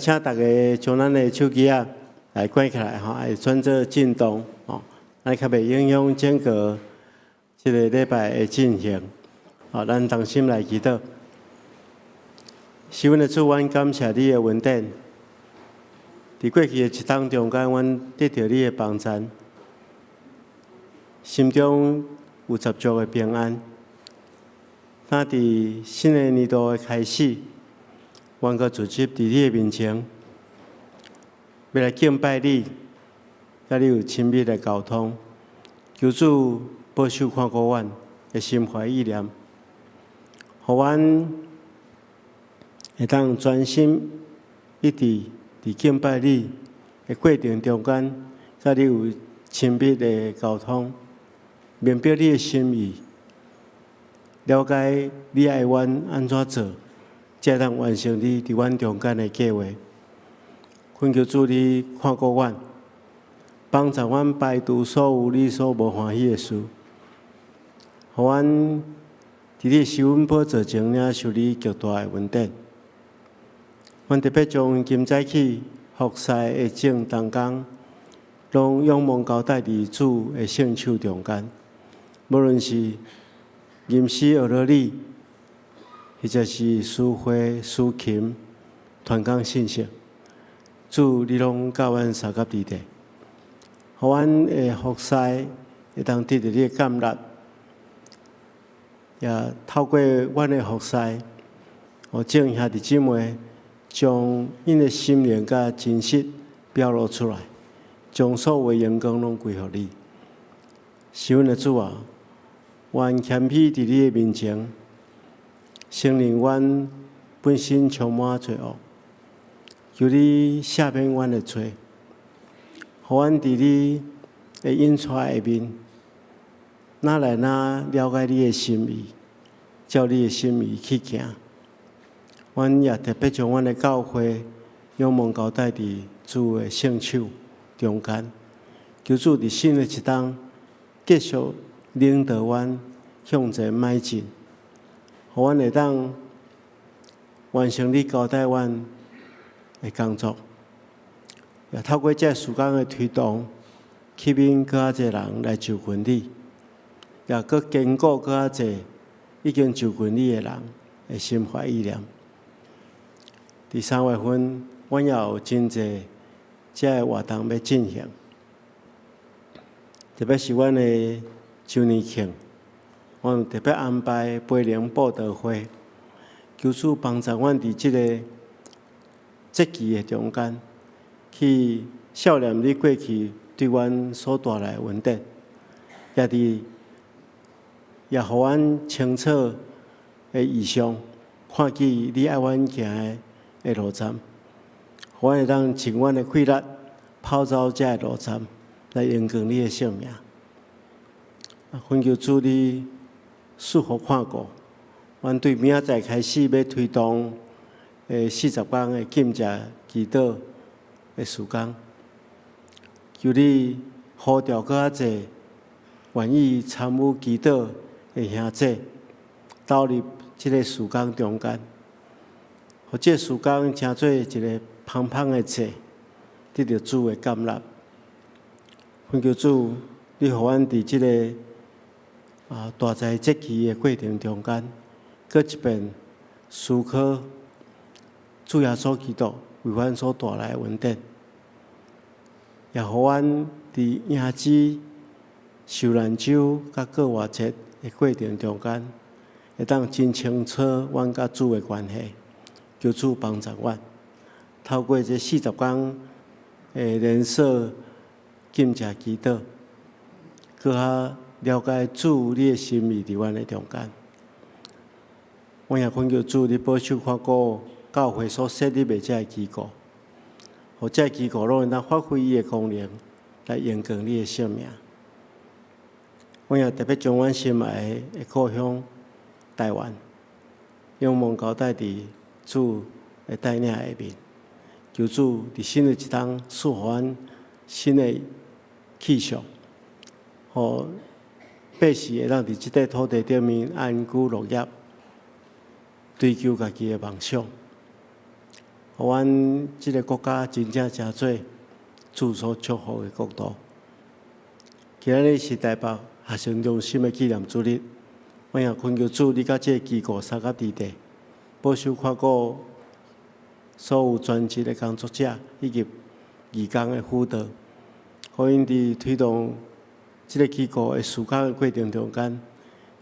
请大家将咱的手机来关起来吼，来转做震动吼，来较袂影响整个这个礼拜的进行。好，咱同心来祈祷。是阮的主，阮感谢你的恩典。伫过去的一冬中间，阮得到你的帮助，心中有十足的平安。那伫新的年度的开始，阮阁聚集伫你的面前，要来敬拜你，甲你有亲密的沟通。求主保守看顾阮的心怀意念，互阮会当专心一直伫敬拜你的过程中间，甲你有亲密的沟通，明白你的心意，了解你爱阮安怎做，才当完成你伫阮中间的计划。恳求主你看顾阮，帮助阮排除所有你所无欢喜的事，互阮伫你受恩宝座前领受你极大的恩典。阮特别将今早起服侍的正当工，拢仰望交代伫主的圣手中间。无论是吟诗学乐理，或者是书画、书琴、传讲信息，主你拢教阮三甲之地，互阮的服侍会当得到你的感染，也透过阮的服侍，互正兄弟姊妹将因的心灵甲真实表露出来，将所有的阳光拢归互你。是阮的主啊！愿谦卑伫你的面前，承认阮本身充满罪恶，求你赦免阮的罪，互阮伫你的引带下面，哪来哪了解你的心意，照你的心意去行。阮也特别将阮的教会仰望交代伫主的圣手中间，求主伫新的一冬继续领导阮向前迈进，互阮会当完成你交代阮的工作，也透过这时间的推动，吸引更较侪人来就近你，也搁坚固更较侪已经就近你的人的心怀意念。第3月份，阮也有真侪这个活动要进行，特别是阮的周年庆，阮特别安排培灵布道会，求主帮助阮伫即个节期的中间，去纪念你过去对阮所带来的恩典，也互阮清楚的意向，看见你爱阮行的路站，互阮会当尽阮的气力跑走这个路站，来荣光你的圣名。恳求主你赐福看顾，阮对明仔载开始要推动40天的禁食祈祷的时间，求你呼召更较侪愿意参与祈祷的兄弟，投入这个时间中间，互这时间成做一个芳芳的祭，得到主的感染。恳求主，你互阮伫这个大财节期的过程中间，搁一遍思考主耶稣基督为阮所带来的恩典，也互阮伫迎接受难周甲过活节的过程中间，会当真清楚阮甲主的关系，求主帮助阮，透过这40天的连续禁食祈祷，搁较了解主你的心意伫阮的中间。我也恳求主你保守看顾教会所设立的这个机构，互这个机构拢会当发挥伊的功能，来荣光你的圣名。我也特别将阮心爱的故乡台湾，仰望交代伫主的带领下面，求主伫新的一冬赐予阮新的气象，互百姓会当伫即块土地顶面安居乐业，追求家己的梦想。互阮即个国家真正诚做主所祝福的国度。今日是台北学生中心的纪念主日，我也恳求主，你甲这个机构三甲伫地，保守看顾所有专职的工作者以及义工的辅导，互因伫推动即个机构的事工的过程中间，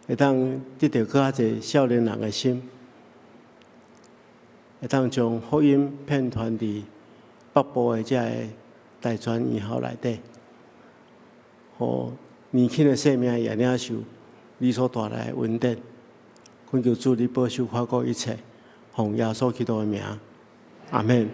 会当得到更较侪少年人的心，会当将福音遍传伫北部的遮个大专院校内底，互年轻的生命也领受你所带来的恩典。恳求主你保守看顾一切，奉耶稣基督的名，阿门。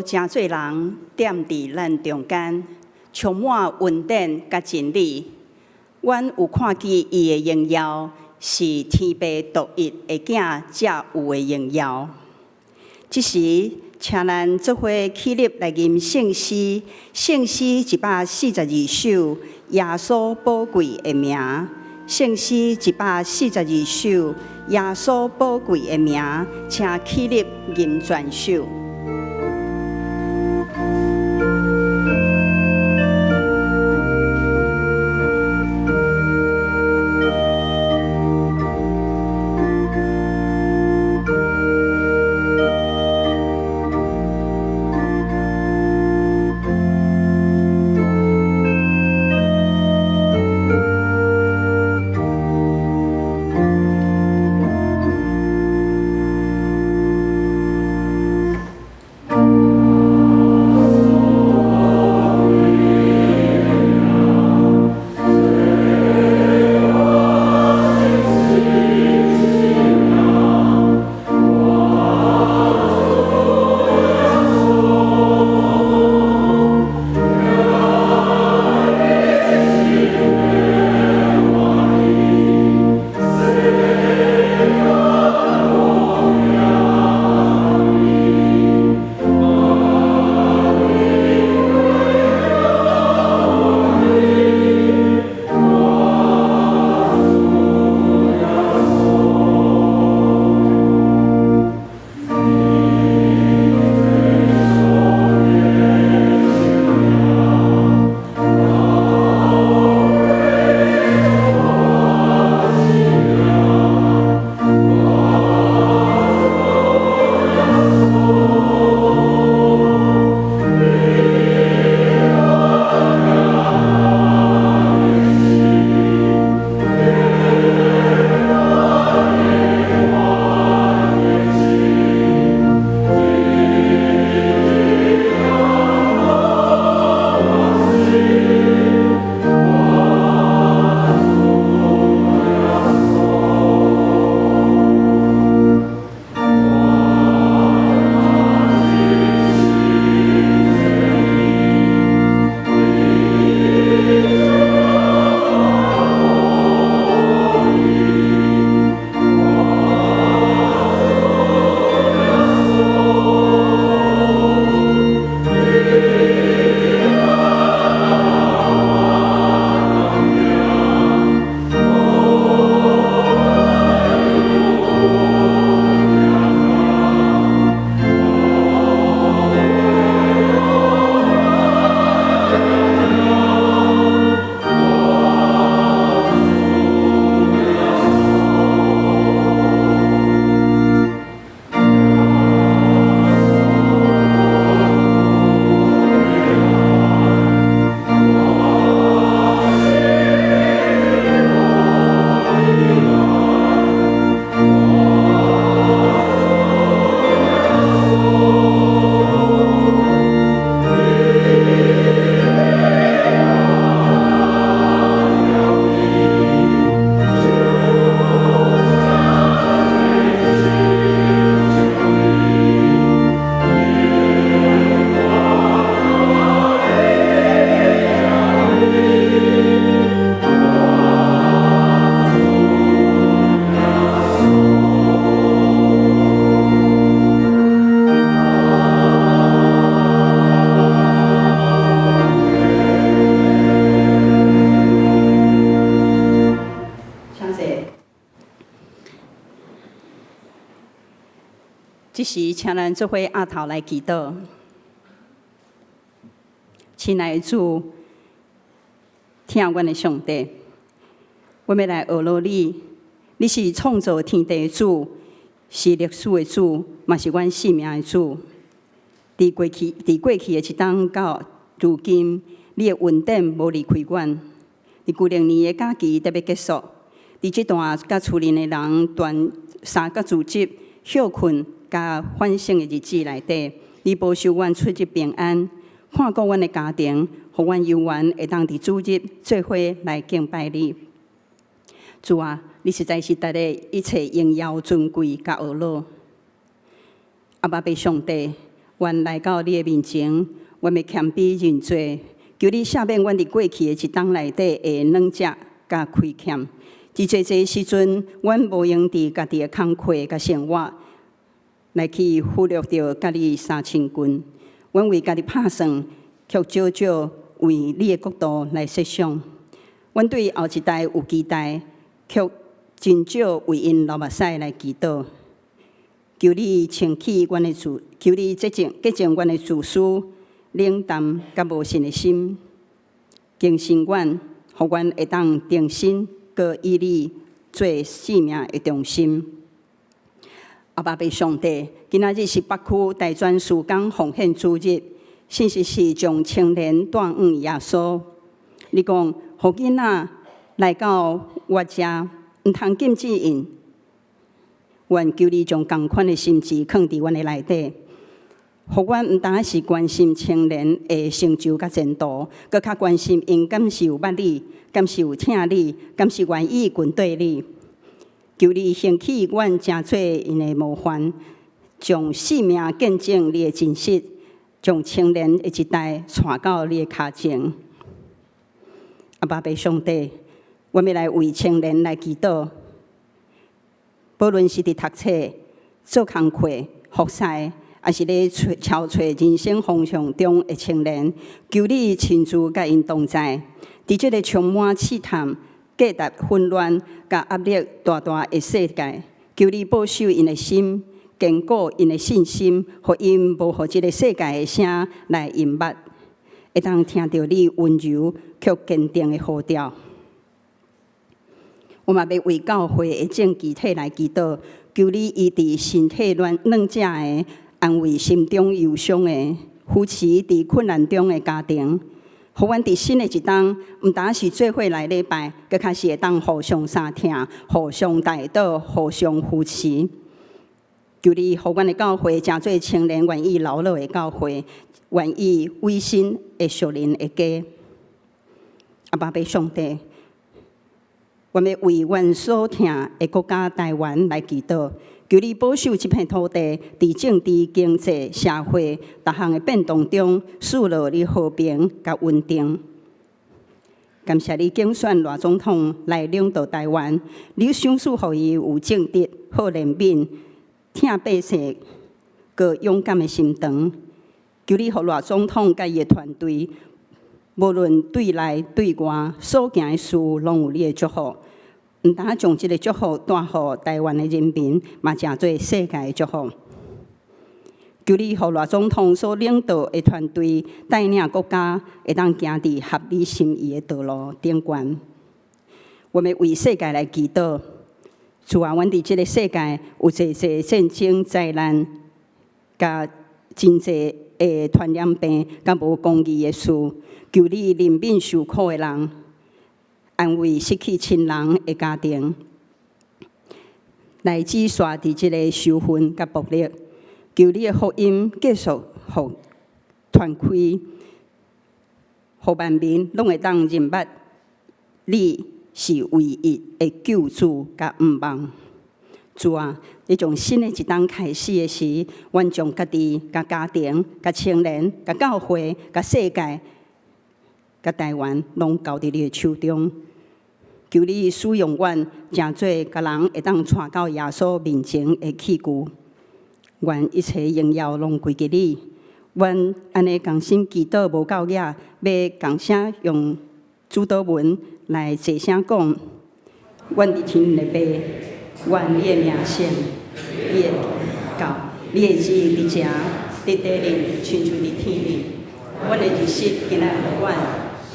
真侪人踮伫咱中间，充满稳定甲真理。阮有看见伊的荣耀，是天父独一的囝才有的荣耀。即时，请咱做伙起立来吟圣诗，圣诗142首，耶稣宝贵的名。圣诗142首，耶稣宝贵的名，请起立吟全首。这时，请咱做伙额头来祈祷。亲爱的主，听阮的上帝，我要来学罗你。你是创造天地的主，是历史的主，嘛是阮性命的主。伫过去的一冬到如今，你的稳定无离开阮。伫旧历年的假期得要结束，伫这段甲厝邻的人团三角组织休困甲反省的日子内底，你保守阮出入平安，看顾阮的家庭，互阮有缘会当伫主日做伙来敬拜你。主啊，你实在是值得一切荣耀尊贵甲恶乐。阿爸爸上帝，愿来到你的面前，阮要谦卑认罪，求你赦免阮伫过去的一冬内底的软弱甲亏欠。伫济济时阵，阮无用伫家己的工课甲生活，来去忽略着家己3千斤。阮为家己拍算，却少少为你的国度来设想。阮对后一代有期待，却真少为因流目屎来祈祷。求你清起阮的求你洁净阮的自私、冷淡甲无信的心，更新阮，互阮会当定心，搁以你做生命的中心。阿爸爸上帝，今仔日是北区大专事工奉献主日，信息是将青年带往耶稣。你讲，互囡仔来到我遮，毋通禁止因。愿求你将同款的心志放伫阮的内底，互阮毋单是关心青年的成就甲前途，搁较关心因敢是有捌你，敢是有听你，敢是愿意跟对你。求你兴起阮诚做因的模范，将生命见证你的真实，将青年的一代带到你的脚前。阿爸爸上帝，我要来为青年来祈祷。无论是伫读册、做工课、服侍，还是咧找人生方向中的青年，求你亲自甲因同在。伫这个充满试探、价值混乱、甲压力大大的世界，求你保守因的心，坚固因的信心，互因无互这个世界的声来引捌，会当听到你温柔却坚定的呼召。我嘛要为教会的正具体来祈祷，求你医治身体软者的，安慰心中忧伤的，扶持伫困难中的家庭，互阮伫新的一冬，毋单是做伙来礼拜，佮较是会当互相相听、互相带导、互相扶持。求你互阮的教会诚做青年愿意流落的教会，愿意委身的属灵的家。阿爸爸上帝。我要为阮所听的国家台湾来祈祷，求你保守这片土地，伫政治、经济、社会各项的变动中，赐落你和平甲稳定。感谢你竞选赖总统来领导台湾，你赏赐予伊有正直、好怜悯、疼百姓、个勇敢的心肠。求你，互赖总统甲伊的团队，无论对内对外所行的事，拢有你的祝福。毋单将这个祝福带予台湾的人民，嘛诚做世界的祝福。求你，互赖总统所领导的团队带领国家，会当行伫合你心意的道路顶悬。我们为世界来祈祷，主啊，阮伫这个世界有济济战争、灾难，甲真济的传染病，甲无公义的事。求你怜悯受苦的人，安慰失去亲人的家庭，来止煞伫即个仇恨甲暴力。求你的福音继续传开，互万民拢会当认捌你是唯一的救主甲毋忘。主啊，你从新的一冬开始的时，阮将家己、甲家庭、甲青年、甲教会、甲世界、甲台湾，拢交伫你的手中。求你使用阮，诚做甲人会当带到耶稣面前的器具。愿一切荣耀拢归给你。阮安尼同心祈祷无够野，要共声用主祷文来齐声讲：阮伫天的爸，愿你的名圣，你的教，你的旨意伫遮，伫地里，亲像伫天里。阮的日食今仔互阮，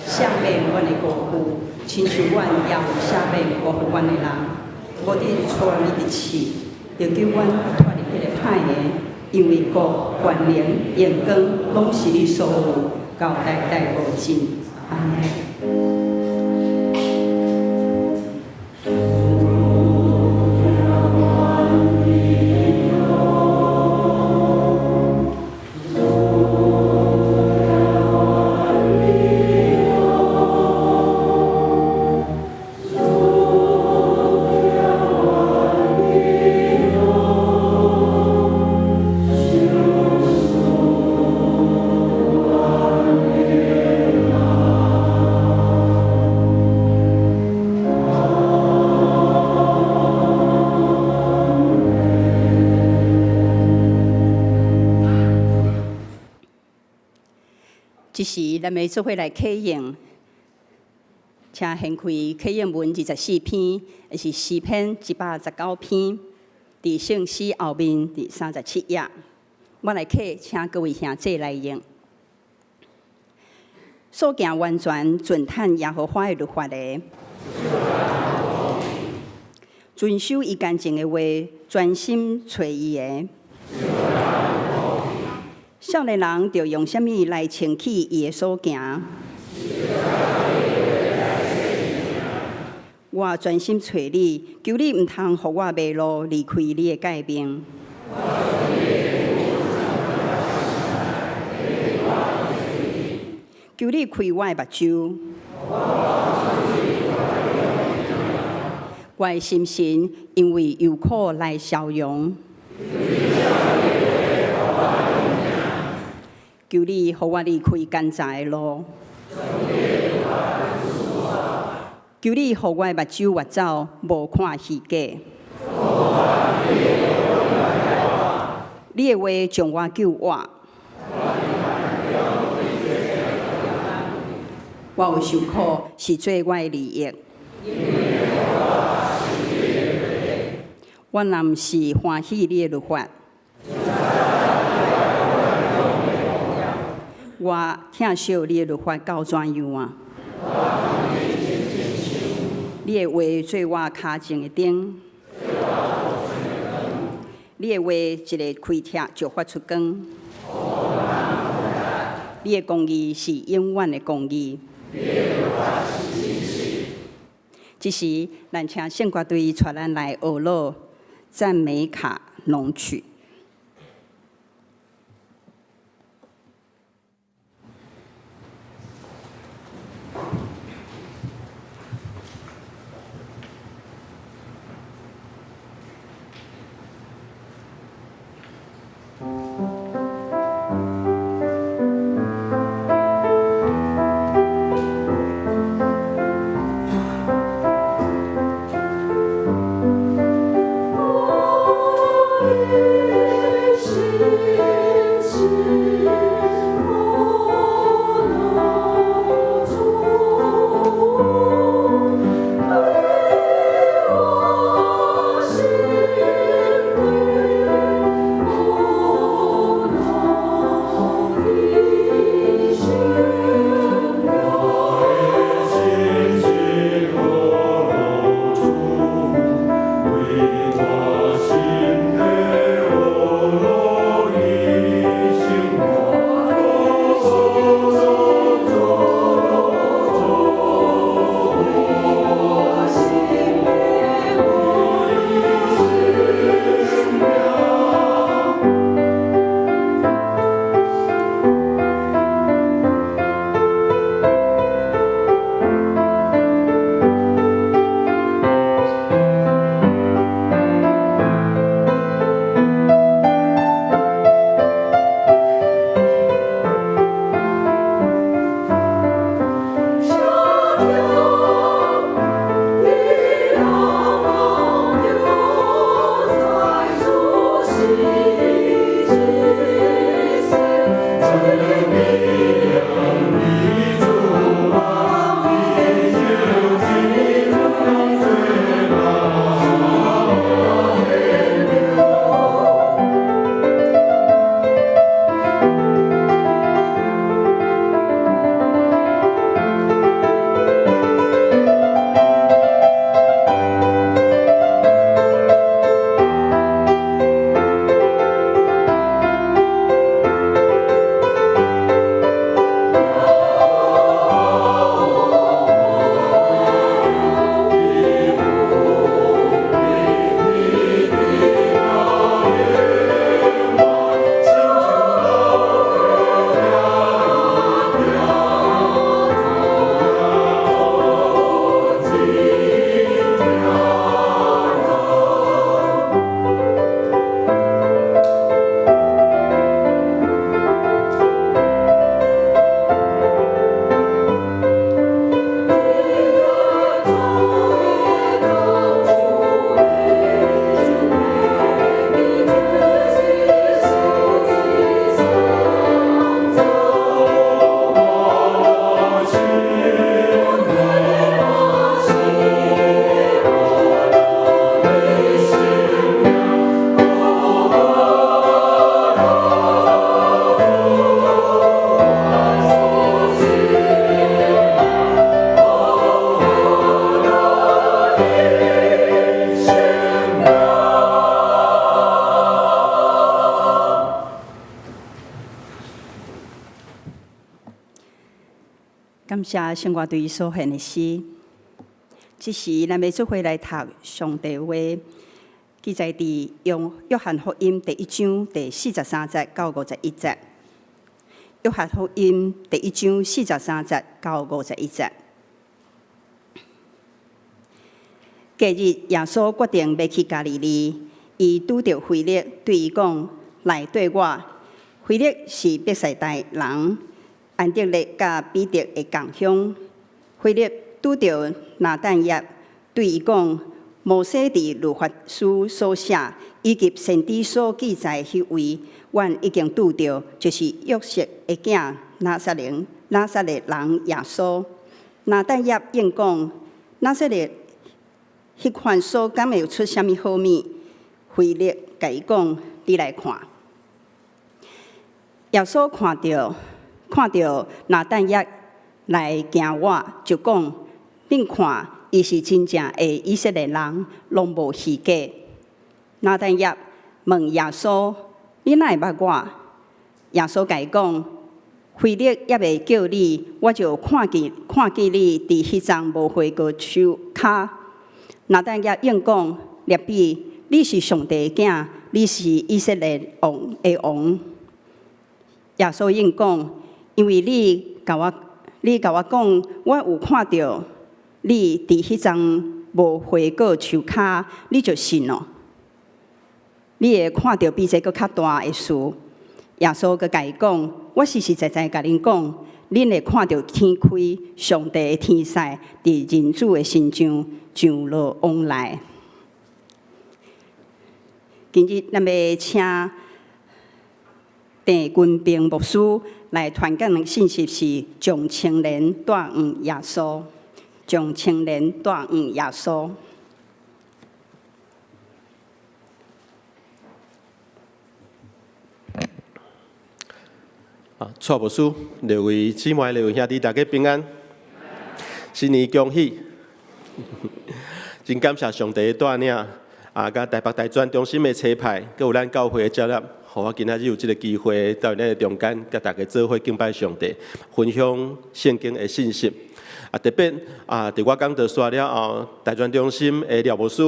赦免阮的过负，亲像阮也有赦免过负阮的人。无伫错你的刺，就叫阮脱离迄个歹的，因为国、权能、荣光，拢是你所有，到代代无尽。阿门。即时咱们做伙来启用，请掀开启用文24篇，也是诗篇119篇，伫圣诗后面第37页。我来启，请各位兄弟来用。所行完全遵探耶和华的律法的，遵守伊干净的话，专心找伊的。少年人着用什么来清起伊的所行？我专心找你，求你毋通互我迷路，离开你的诫命。求你开我的目睭，我的心神因为忧苦来消融。求你互我离开奸诈的路，求你互我的目睭越走，无看虚假。你的话将我救活。我有受苦，是做我的利益。我若毋是欢喜你的律法，我疼惜你的律法到怎样啊？你的话做我脚前的灯，你的话一个开帖就发出光。你的公义是永远的公义。即时，咱请圣歌队带咱来学乐赞美卡农曲。感谢圣歌队所献的诗。这时，咱要做伙来读上帝话，记载伫约翰福音第1章第43节到51节。约翰福音第1章43节到51节。隔日，耶稣决定要去加利利，伊拄着腓力，对伊讲：“来对我。”腓力是伯赛大人，安德烈甲彼得的共乡。腓力拄着拿但业，对伊讲：“摩西伫律法书所写，以及先知所记载迄位，阮已经拄着，就是约瑟的囝拿撒勒人耶稣。”拿但业应讲：“拿撒勒迄款所敢会有出啥物好物？”腓力甲伊讲：“你来看。”耶稣看到拿但业来行我，就讲：“恁看，伊是真正的以色列人，拢无虚假。”拿但业问耶稣：“你哪会捌我？”耶稣甲伊讲：“腓力也未叫你，我就看见你伫迄张无花果树骹。”拿但业应讲：“rab比，你是上帝的囝，你是以色列王的王。”耶稣应讲：“因为你甲我讲，我有看到你伫迄张无花果树骹，你就信咯。你会看到比这个较大的事。”耶稣佮甲伊讲：“我实实在在甲恁讲，恁会看到天开，上帝的天使伫人子的身上上落往来。”今日咱要请郑君平牧师来传讲的信息是将青年带往耶稣，将青年带往耶稣。蔡牧师，各位姊妹、各位兄弟，大家平安，新年恭喜！真感谢上帝的带领，甲台北大专中心的车牌，佮有咱教会的接纳，互我今仔日有这个机会到咱的中间，甲大家做伙敬拜上帝，分享圣经的信息。特别伫我讲道煞了后，大专中心的廖牧师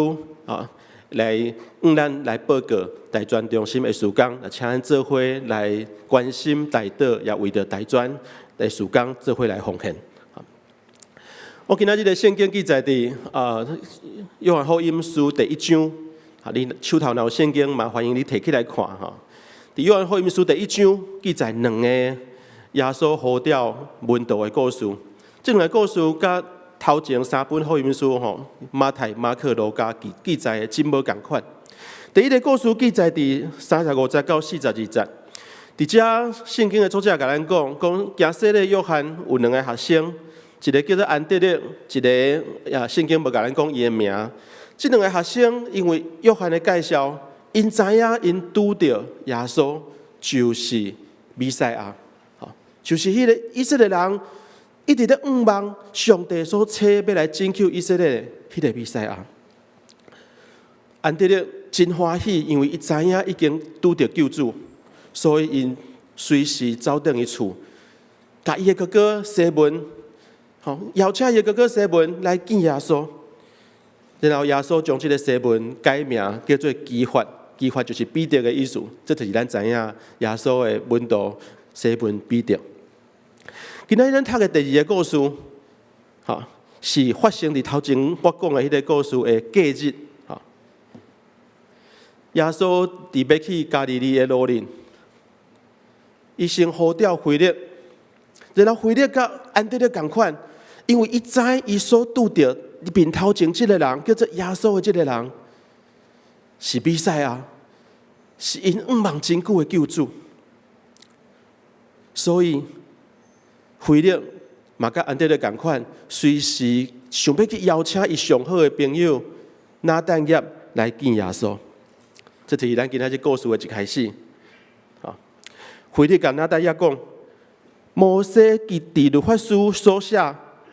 来咱来报告大专中心的事工，请咱做伙来关心大道，也为着大专的事工做伙来奉献。我今仔日的圣经记载伫约翰福音书第1章，你手头若有圣经嘛，欢迎你摕起来看哈。伫约翰福音书第1章记载2个耶稣呼召门徒的故事，这两个故事甲头前3本福音书马太、马可、路加记载的真无共款。第一个故事记载伫35节到42节，伫遮圣经的作者甲咱讲，行洗礼约翰有2个学生，一个叫做安德烈，一个圣经无甲咱讲伊的名。这2个学生因为约翰的介绍，因知影因拄到耶稣就是弥赛亚，就是迄个以色列人一直在仰望上帝所找要来拯救以色列的迄个弥赛亚。安德烈真欢喜，因为伊知影已经拄到救主，所以因随时走转去厝，甲伊的哥哥西门，邀请伊的哥哥西门来见耶稣。然后耶稣将这个西门改名叫做基法，基法就是彼得的意思，这就是咱知影耶稣的门徒西门彼得。今仔日咱读的第2个故事，是发生伫头前我讲的迄个故事的隔日。耶稣伫要去加利利的路上，伊先呼召腓力，然后腓力甲安德烈同款，因为伊知伊所拄着面头前这个人叫做耶稣的这个人是弥赛亚，是因仰望真久的救主，所以腓力嘛甲安德烈同款，随时想要去邀请伊上好的朋友拿但业来见耶稣。这就是咱今仔日故事的一开始。腓力甲拿但业讲，摩西伫律法书所写，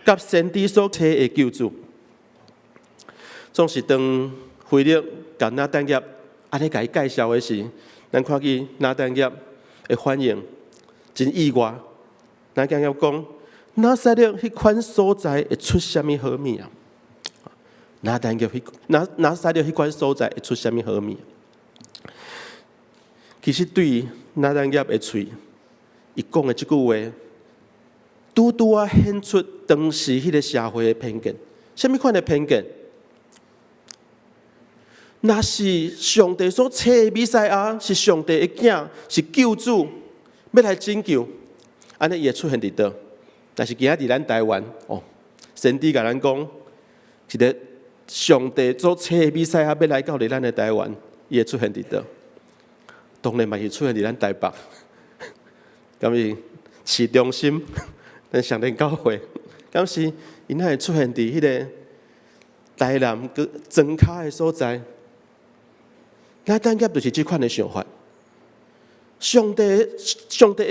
甲先知所册的救主。总是当腓力甲拿但业安尼甲伊介绍的时，咱看见拿但业的反应真意外。拿但业讲：“拿撒勒迄款所在会出什么好物啊？拿撒勒迄款所在会出什么好物？其实对拿但业的嘴，伊讲的这句话，拄拄啊显出当时迄个社会的偏见。什么款的偏见？那是上帝所赐的弥赛亚，是上帝的囝，是救主，要来拯救，安尼伊会出现伫倒？但是今仔伫咱台湾，先知甲咱讲，一个上帝所赐的弥赛亚要来到伫咱的台湾，伊会出现伫倒？当然嘛是出现伫咱台北，咁是市中心，咱上帝教会，咁是因会出现伫迄个台南个庄脚的所在。咱等下就是这款的想法。上帝的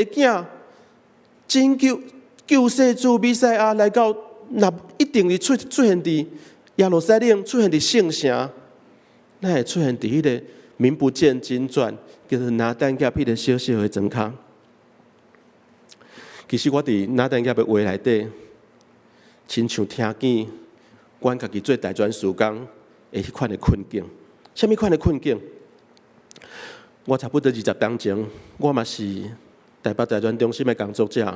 囝，拯救世主弥赛亚来到，那一定是出现伫耶路撒冷，出现伫圣城，那会出现伫迄个名不见经传，叫做拿但业迄个小小的庄脚。其实我伫拿但业的话内底，亲像听见阮家己做大专事工的迄款的困境。什么款的困境？我差不多20当前，我嘛是台北大专中心的工作者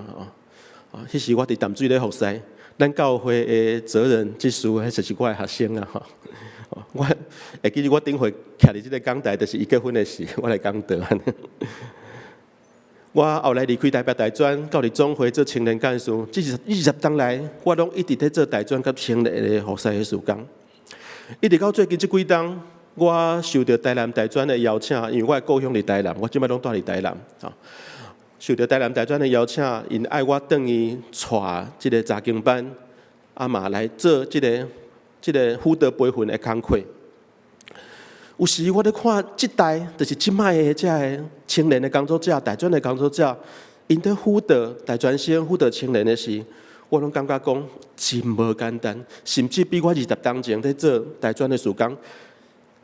迄时我伫淡水咧服侍，咱教会的责任职事，迄就是我的学生啊我会记得我顶回徛伫即个讲台，就是伊结婚的事，我来讲道安尼。我后来离开台北大专，到伫总会做青年干事，这20当来，我拢一直在做大专甲青年的服侍的事工。一直到最近这几冬，我受到台南大专的邀请，因为我的故乡伫台南，我即摆拢住伫台南受到台南大专的邀请，因爱我转去带即个查经班，嘛来做即个福德培训的工课。有时我咧看即代，就是即摆的这个青年的工作者、大专的工作者，因在辅导大专生、辅导青年的时，我拢感觉讲真无简单，甚至比我20当前在做大专的事工，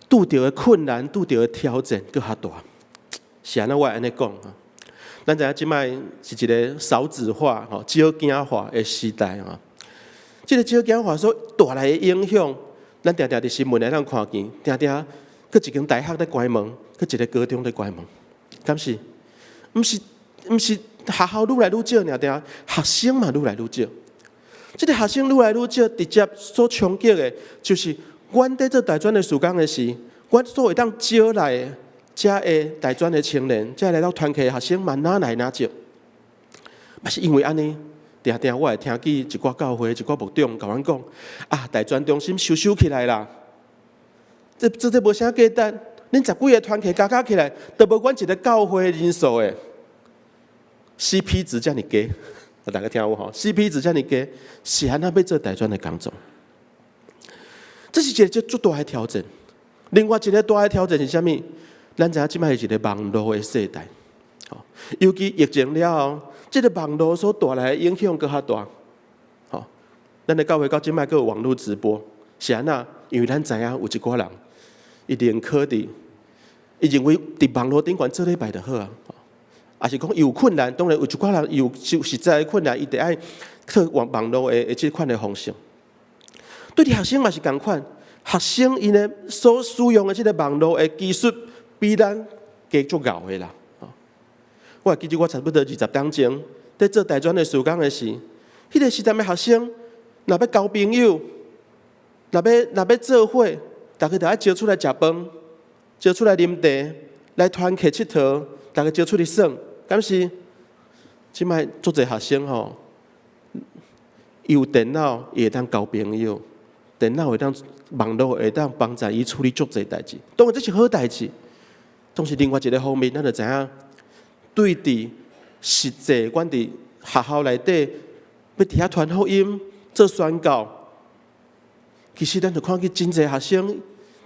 拄到的困难、拄到的挑战佫较大。是安怎我会安尼讲咱知影即摆是一个少子化、少子化的时代即个少子化所带来的影响，咱常常伫新闻内咱看见，常常佫一间大学在关门，佫一个高中在关门，敢是？毋是学校愈来愈少，常学生嘛愈来愈少。即个学生愈来愈少，直接所冲击的，就是阮在做大专的事工的时，阮所会当招来的遮的大专的青年，遮来到团契的学生嘛哪来哪少？嘛是因为安尼，常常我会听见一寡教会、一寡牧长甲阮讲大专中心收起来啦。这无啥简单，恁10几个团契加起来，都无阮一个教会人数诶。CP 值遮尔低，大家听有CP 值遮尔低，是安怎要做大专的工作？这是一个最大的挑战。另外一个大的挑战是啥物？咱知影即摆是一个网络的世代，尤其疫情了后，这个网络所带来的影响佫较大。咱的教会到即摆佫有网络直播，是安怎？因为咱知影有一寡人。伊认可伫，伊认为伫网络顶悬做礼拜就好也是讲有困难，当然有一寡人有实在的困难，伊得爱靠网络的即款的方式。对伫学生嘛是共款，学生因的所使用的即个网络的技术，比咱加足够的啦。我记得我差不多20当前，在做大专的事工的时，迄个时阵的学生，若要交朋友，若要做伙。大家就爱招出来食饭，招出来啉茶，来团契佚佗，大家招出来耍，敢是？即摆足侪学生有电脑伊会当交朋友，电脑会当网络会当帮助伊处理足侪代志。当然这是好代志，但是另外一个方面，咱就知影，对伫实际，阮伫学校内底要伫遐传福音、做宣教。其实咱就看见真侪学生，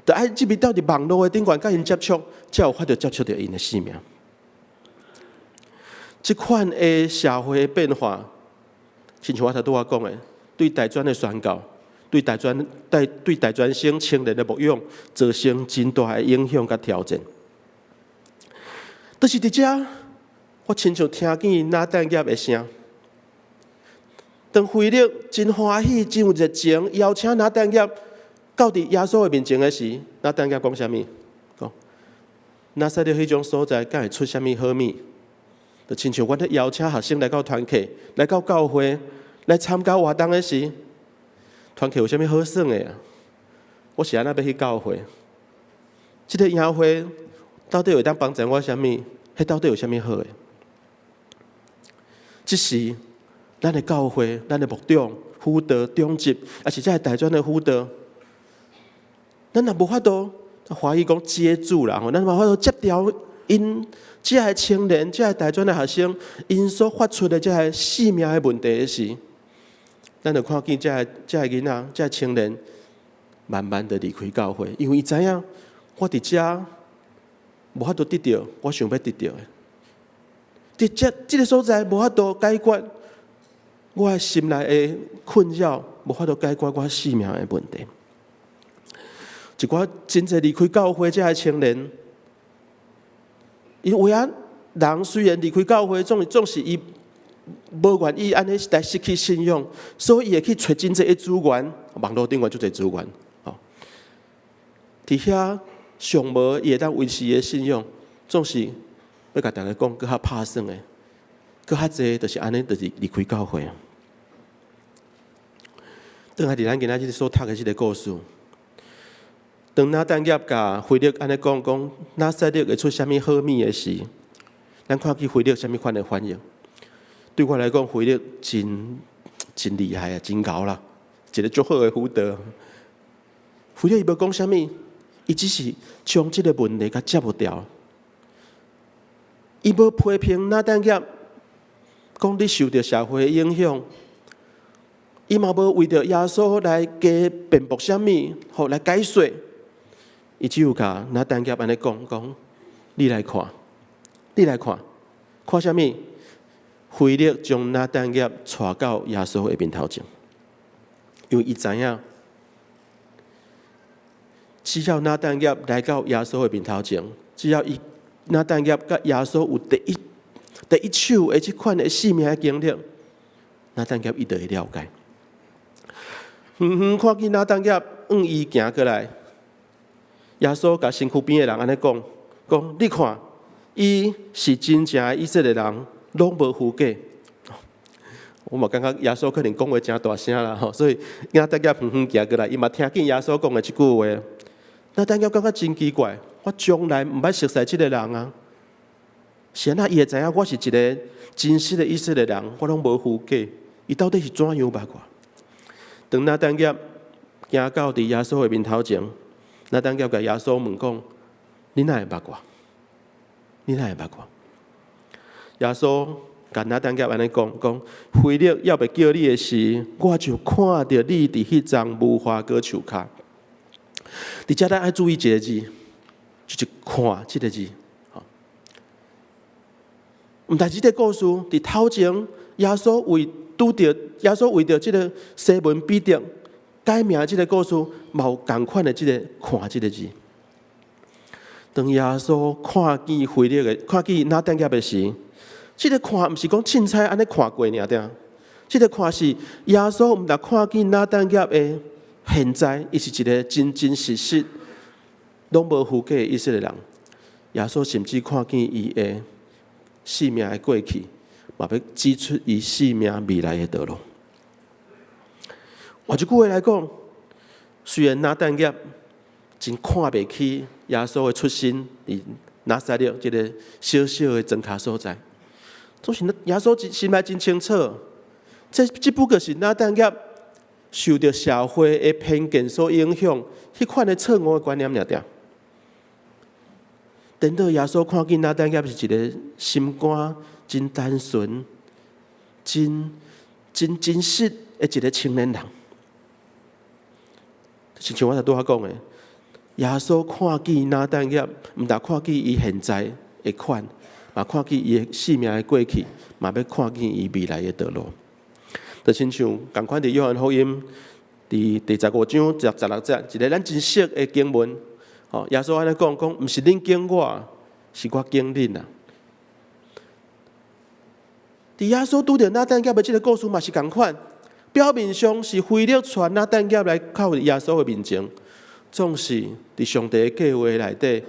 就爱即边到伫网络的顶悬，甲因接触，才有法度接触到因的性命。即款的社会的变化，亲像我头拄仔讲的，对大专的宣教，对大专生青年的牧养，造成真大的影响甲挑战。就是伫遮，我亲像听见拿但业的声。当腓力真欢喜、真有热情，邀请拿但业到伫耶稣的面前的时，拿但业讲啥物？讲拿撒勒迄种所在，敢会出啥物好物？就亲像阮咧邀请学生来到团契、来到教会、来参加活动的时，团契有啥物好耍的啊？我是安那要去教会，即个营会到底会当帮助我啥物？迄到底有啥物好的？即时，咱的教会、咱的牧长、辅导、中级，也是这大专的辅导，咱也无法度华语讲接住啦，咱无法度接调因这些青年、这些大专的学生，因所发出的这些性命的问题时，咱就看见这些囡仔、这些青年，慢慢的离开教会，因为伊知影我伫遮无法度得到我想要得到的。伫这个所在无法度解决我心内的困扰，无法度解决我性命的问题。一寡真侪离开教会这些青年，因为有影人虽然离开教会，总是伊无愿意安尼来失去信仰，所以伊会去找真侪的资源，网络顶有足侪资源，伫遐上无伊会当维持伊的信仰，总是要甲大家讲，搁较拍算的，搁较济就是安尼，就是离开教会。当下伫咱今仔日所读的即个故事，当拿但业甲腓力安尼讲拿撒勒会出啥物好物的时，咱看见腓力啥物款的反应？对我来讲，腓力真厉害啊，真高啦，一个足好的辅导。腓力伊要讲啥物？伊只是将即个问题甲接不掉。伊要批评拿但业，讲你受到社会的影响，伊嘛无为着耶稣来加辩驳啥物，好来解说。伊只有甲拿但业安尼讲，你来看，看啥物？腓力将拿但业带到耶稣的面头前，因为伊知影，只要拿但业来到耶稣的面头前，只要拿但业甲耶稣有第一手的即款的生命的经历，拿但业伊就会了解。看见拿但业往伊行过来，耶稣甲身躯边的人安尼讲，你看，伊是真正的以色列人，拢无虚假。我嘛感觉耶稣可能讲话真大声啦，所以拿但业行过来，伊嘛听见耶稣讲的即句话。拿但业感觉真奇怪，我从来毋捌熟悉即个人啊。是安那伊会知影我是一个真实的以色列人，我拢无虚假。伊到底是怎样捌我？当拿但业行到伫耶稣的面头前，拿但业甲耶稣问讲：你哪会捌我？你哪会捌我？耶稣甲拿但业安尼讲，腓力要袂叫你的时，我就看到你伫迄丛无花果树骹。伫遮咱爱注意一个字，就是看这个字。毋但是这个故事伫头前，耶稣为着这个西门彼得改名这个故事，嘛有同款的这个看这个字。当耶稣看见腓力看见拿但业的时，这个看毋是讲凊彩安尼看过尔的，这个看是耶稣毋但看见拿但业的现在，伊是一个真实，拢无虚假的以色列人。耶稣甚至看见伊的生命的过去，嘛要指出伊生命未来的道路。换一句话来讲，虽然拿但业真看袂起耶稣的出身伫拿撒勒这个小小的庄脚所在，总是耶稣心内真清楚，这不过是拿但业受到社会的偏见所影响，迄款的错误的观念尔点。等到耶稣看见拿但业是一个心肝真单纯、真实的一个青年人，亲像我拄仔讲的，耶稣看见拿但业，毋但看见伊现在的款，嘛看见伊的生命的过去，嘛要看见伊未来的道路。就亲像同款伫约翰福音伫第15章16节，一个咱真熟的经文。耶稣安尼讲，毋是恁敬我，是我敬恁啊。伫耶稣拄着拿但业的这个故事嘛是同款，表面上是费力传拿单业来靠耶稣的面前，总是伫上帝的计划内底，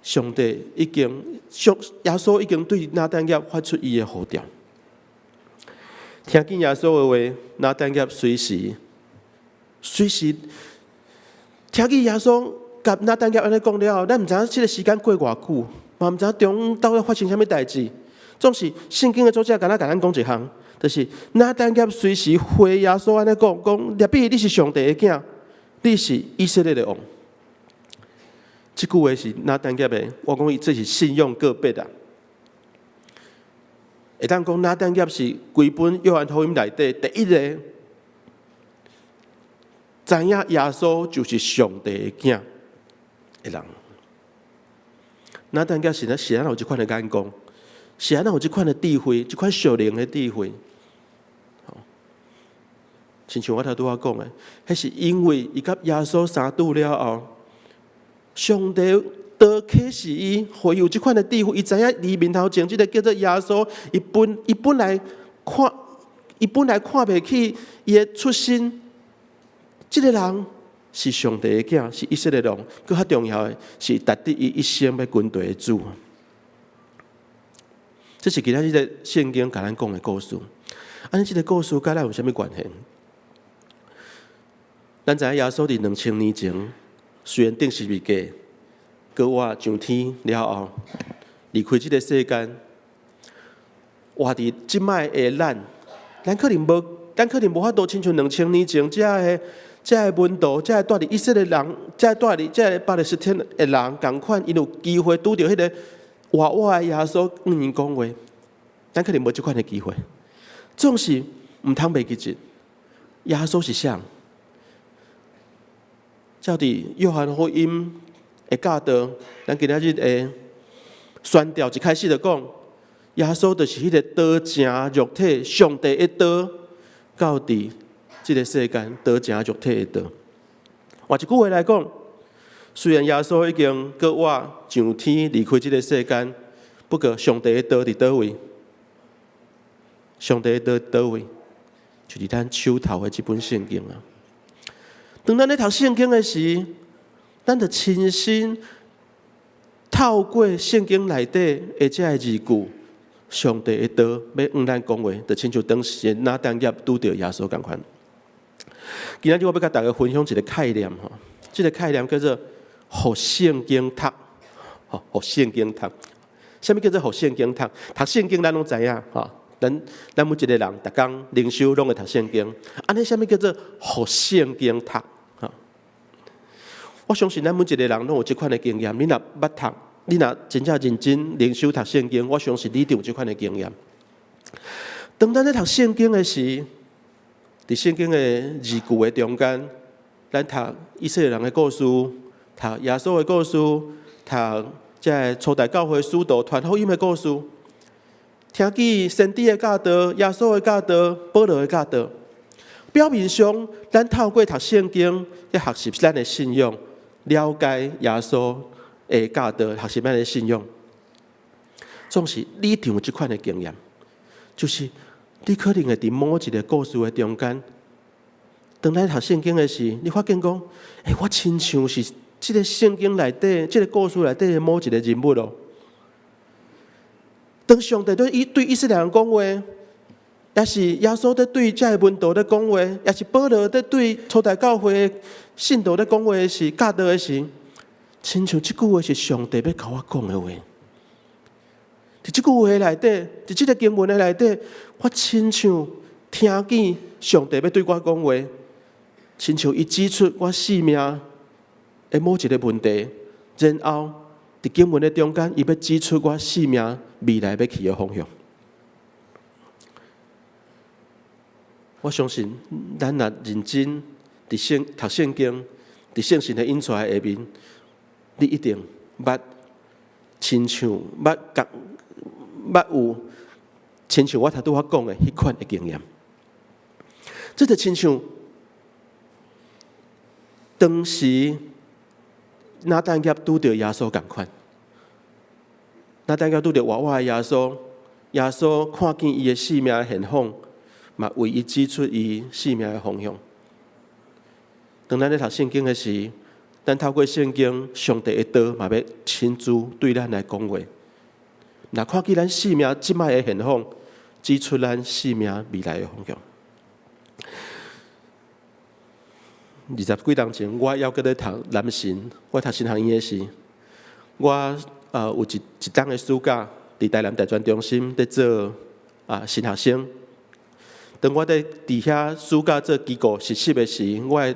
上帝耶稣已经对拿单业发出伊的呼召。听见耶稣的话，拿单业随时听见耶稣甲拿单业安尼讲了后，咱毋知影即个时间过偌久，嘛毋知影中到底发生啥物代志。总是圣经的作者甲咱讲一项，就是拿单业随时回耶稣安尼讲，列比你是上帝的囝，你是以色列的王。即句话是拿单业的，我讲这是信用个别啊。会当讲拿单业是规本约翰福音内底第一个知影耶稣就是上帝的囝的人。拿单业是咱有即款的眼光，是咱有即款的智慧，即款属灵的智慧。亲像我头拄仔讲的，迄是因为伊甲耶稣相拄了后，上帝多启示伊，会有即款的智慧，伊知影离面头前即个叫做耶稣，伊本来看袂起伊的出身，即个人是上帝的囝，是以色列人，更较重要的是达得伊一生要军队的主。这是今仔日个圣经甲咱讲的故事。安尼，即个故事甲咱有啥物关系？咱知影耶稣伫2000年前，虽然定十字架，搁活上天了后，离开即个世间，活伫即摆的咱可能无法度亲像2000年前这个门徒，这个住伫以色列人，这个住伫这个巴勒斯坦的人共款，因有机会拄着迄个活的耶稣因讲话，咱可能无即款的机会。总是毋通袂记住，耶稣是啥？照伫约翰福音的教导，咱今仔日的宣调一开始就讲，耶稣就是迄个道成肉体上帝的道，到伫这个世间道成肉体的道。换一句话来讲，虽然耶稣已经搁活上天离开这个世间，不过上帝的道伫倒位？上帝的道伫倒位？就是咱手头的这本圣经啊。当咱咧读圣经的时，咱就亲身透过圣经内底的这个字句，上帝的道要向咱讲话，就亲像当时拿单业拄到耶稣共款。今仔日我要甲大家分享一个概念吼，这个概念叫做“互圣经读”，互圣经读。什么叫做互圣经读？读圣经咱拢知影吼。咱每一个人，逐工灵修拢会读圣经。安尼，什么叫做互圣经读？我相信咱每一个人拢有这款的经验。你若捌读，你若真正认真灵修读圣经，我相信你一定有这款的经验。当咱咧读圣经的时，伫圣经的字句的中间，咱读以色列人的故事，读耶稣的故事，读这个初代教会使徒传福音的故事。听见先知的教导、耶稣的教导、保罗的教导，表面上咱透过读圣经去学习咱的信仰，了解耶稣的教导，学习咱的信仰。总是你一定有这款的经验，就是你可能会伫某一个故事的中间，当咱读圣经的时，你发现讲，我亲像是这个圣经内底、这个故事内底的某一个人物哦。当上帝对以色列人讲话，也是耶稣在对这个门徒在讲话，也是保罗在对初代教会的信徒在讲话的时、教导的时，亲像这句话是上帝要甲我讲的话。伫这句话内底，伫这个经文的内底，我亲像听见上帝要对我讲话，亲像伊指出我生命的某一个问题，然后伫经文的中间，伊要指出我生命未来要去的方向。我相信，咱若认真伫读圣经，伫圣神的引出来下面，你一定捌亲像捌有亲像我头拄仔讲的迄款的经验。这就亲像当时拿单业拄着耶稣共款。拿单业拄着活的耶稣，耶稣看见伊的生命的现况，嘛为伊指出伊生命的方向。当咱咧读圣经的时，咱透过圣经，上帝的道嘛要亲自对咱来讲话。若看见咱生命即摆的现况，指出咱生命未来的方向。20几年前，我还搁咧读南神，我读神学院的时，我有一档的暑假，伫台南大专中心在做神学生。当我伫遐暑假做机构实习的时，我的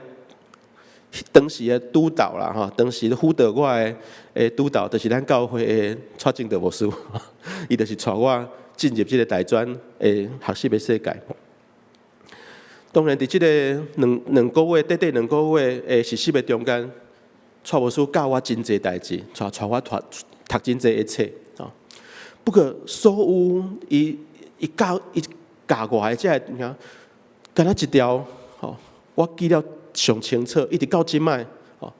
当时的督导啦，吼，当时辅导我的督导，就是咱教会的蔡正德牧师，伊就是带我进入这个大专的学习的世界。当然，伫这个两个月，短2个月的实习的中间，蔡牧师教我真侪代志，带我读真侪的册啊。不过，所有伊教我的这个，敢若一条，吼，我记了上清楚，一直到即摆，吼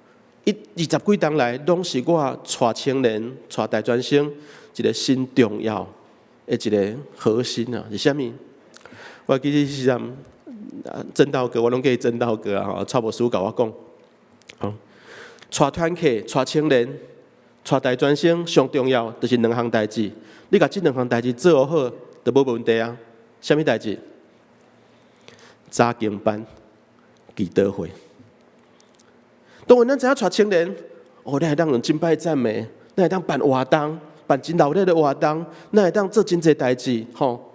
，20几年来，拢是我带青年、带大专生一个新重要的一个核心啊，是啥物？我记得是啥？真道哥，我拢叫伊真道哥啊！吼，蔡牧师甲我讲，吼，带团契、带青年、带大专生，上重要就是2项代志。你甲这2项代志做好，就无问题啊。啥物代志？早经班、祈祷会。当然，咱知影带青年，咱会当用敬拜赞美，咱会当办活动，办真热烈的活动，咱会当做真侪代志，吼。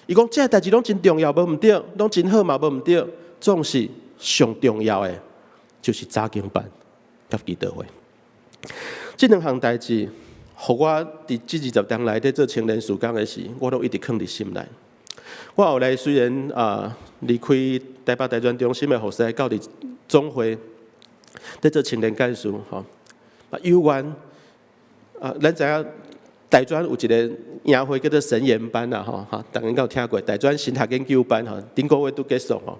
伊讲这代志拢真重要，无毋对，拢真好嘛，无毋对。总是上重要的，就是早经班甲祈祷会。这2项代志，互我伫这20年来在做青年事工的时，我都一直放伫心内。我后来虽然离开台北大专中心的服侍，到伫总会，在做青年干事，吼，有缘咱知影。大专有一个营会叫做神研班啦，吼，大家应该有听过。大专神学研究班，吼，顶个月都结束，吼。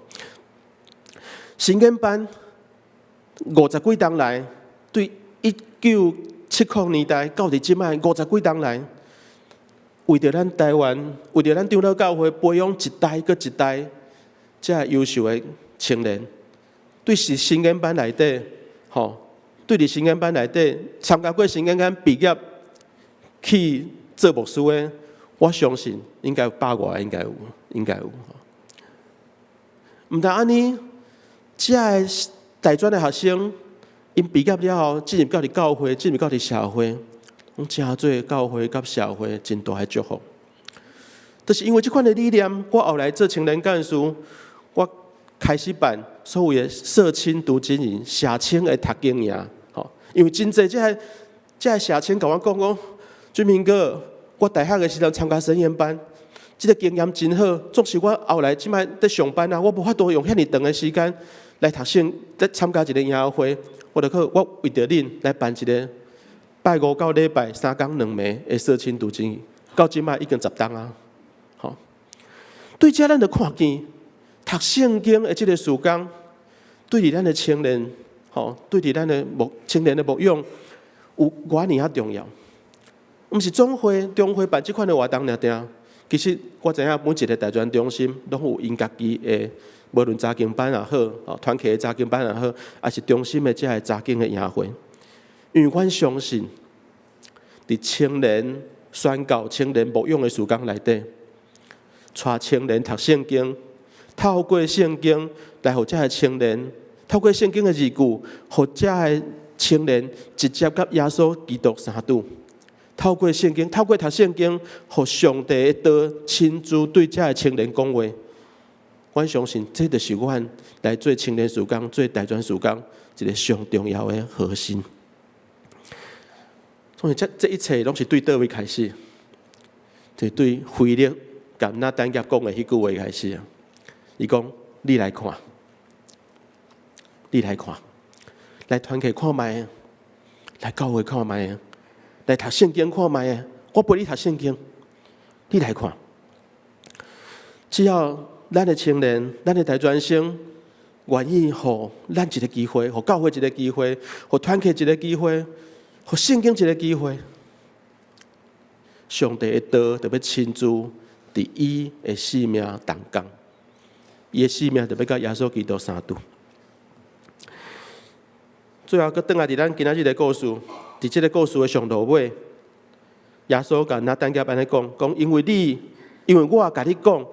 神研班50几年来，对1970年代到伫即摆50几年来，为着咱台湾，为着咱长老教会培养一代搁一代这优秀的青年，对神研班内底，吼，对伫神研班内底参加过神研班毕业。去做牧师的，我相信应该有100多个，应该有。毋但安尼，这个大专的学生，因毕业了后，进入到伫教会，进入到伫社会，拢真做教会甲社会真大的祝福。就是因为这款的理念，我后来做青年干事，我开始办所谓的社青读经营、社青的读经营，吼，因为真侪这社青甲我讲。俊明哥，我大学的时候参加神研班，这个经验真好。总是我后来即摆在上班啊，我无法度用遐尼长的时间来读圣，来参加一个营会。我为着恁来办一个拜5到礼拜3天2暝的社青读经，到即摆已经10档啊。好，对这咱就看见读圣经的这个事工，对伫咱的青年，吼，对伫咱的青年的牧养，有偌尼啊重要。毋是总会、中会办即款的活动尔定，其实我知影每一个大专中心拢有因家己的，无论早经班也好，团契的早经班也好，还是中心的这个早经的营会。因为阮相信，伫青年宣教、青年牧养的事工内底，带青年读圣经，透过圣经来互这个青年，透过圣经的字句，互这个青年直接甲耶稣基督相拄。透过圣经，透过读圣经，互上帝的道亲自对这个青年讲话。我相信，这就是阮来做青年事工、做大专事工一个上重要的核心。所以这一切拢是对叨位开始？就对腓力甲那单业讲的迄句话开始啊！伊讲：你来看，你来看，来团契看卖，来教会看卖。来读圣经看卖啊！我陪你读圣经，你来看。只要咱的青年、咱的大专生愿意，互咱一个机会，互教会一个机会，互团契一个机会，互圣经一个机会，上帝的道就要亲自伫伊的生命当中，伊的性命就要甲耶稣基督相拄。最后，佮倒来伫咱今仔日的故事，伫即个故事的上头尾，耶稣甲拿但业安尼讲，因为我甲你讲，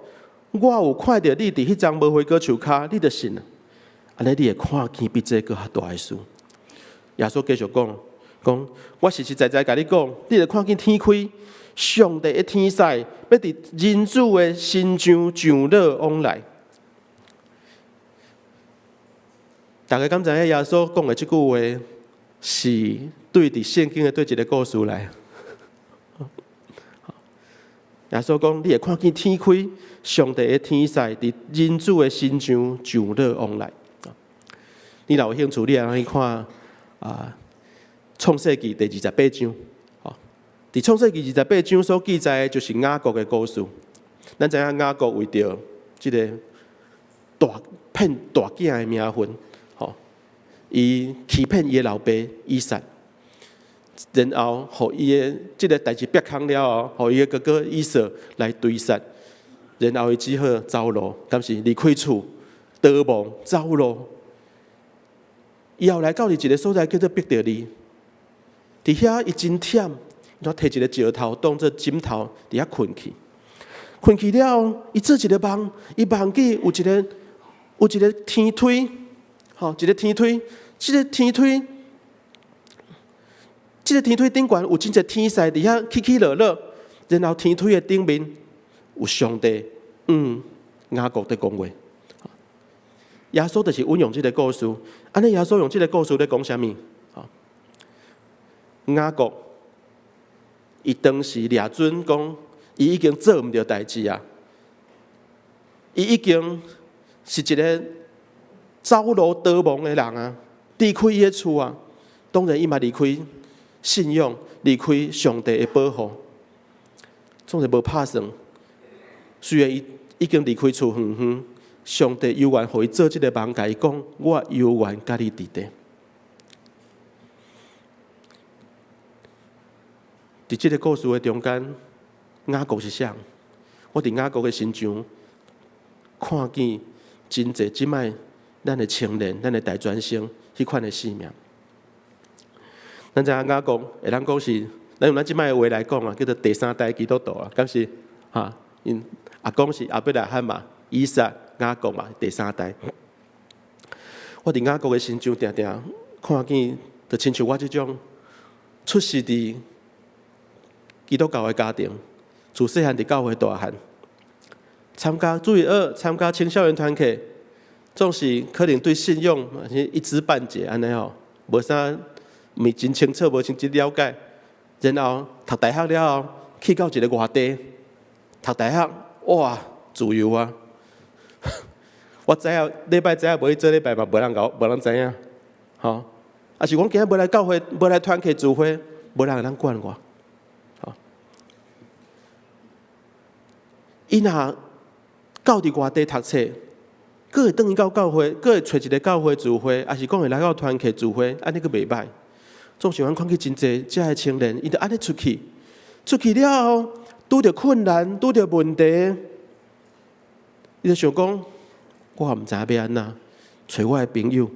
我有看到你伫迄张无花果树骹，你就信了。安尼你会看见比这个较大的事。耶稣继续讲，我实实在在甲你讲，你就看见天开，上帝的天使要伫人子的身上上落往来。大家敢知影耶稣讲的这句话是对伫圣经的对一个故事来？耶稣讲，你会看见天开，上帝的天使伫人子的身上上落往来。你若有兴趣，你也可以看创世纪第28章。伫创世纪28章所记载的就是雅各的故事。咱知影雅各为着即个骗大囝的名分。伊欺骗伊的老爸以撒，然后互伊的即个代志曝光了后，互伊的哥哥以扫来追杀，然后伊只好走路，敢是离开厝，逃亡走路。伊后来到伫一个所在叫做伯特利，伫遐伊真忝，就摕一个石头当做枕头伫遐困去。困去了后，伊做一个梦，伊梦见有一个天梯。一个天梯，这个天梯顶悬有真侪天使伫遐起起落落，然后天梯的顶面有上帝雅各在讲话。耶稣就是运用这个故事，安尼耶稣用这个故事在讲什么？雅各伊当时掠准讲，伊已经做唔到代志啊，伊已经是一个走路逃亡的人啊，离开伊的厝啊，当然伊嘛离开信仰，离开上帝的保护，总是无拍算。虽然伊已经离开厝远远，上帝犹原互伊做这个梦，甲伊讲：我犹原甲你伫地。伫这个故事的中间，雅各是啥？我伫雅各的身上看见真侪即摆咱的青年、咱的大专生迄款的性命。咱知影雅各会当讲是，咱用咱即摆的话来讲啊，叫做第三代基督徒啊，敢是因阿公是亚伯拉罕嘛，以撒、雅各嘛，第三代。我伫雅各的身上定定看见，就亲像我这种出世伫基督教的家庭，自细汉伫教会大汉，参加主日学、参加青少年团契。总是可能对信仰一知半解安尼吼，无啥毋真清楚，无真了解。然后读大学了后，去到一个外地读大学，哇，自由啊！我知影礼拜知影无去做礼拜嘛，无人知影。吼，啊是讲今日无来教会，无来团契聚会，无人会当管我。吼，伊若到伫外地读册。佫会转去到教会，佫会找一个教会聚会，还是讲会来到团契聚会，安尼佫袂歹。总是阮看见真侪遮个青年，伊就安尼出去了后，拄着困难，拄着问题，伊就想讲，我毋知影要安怎，找我的朋友，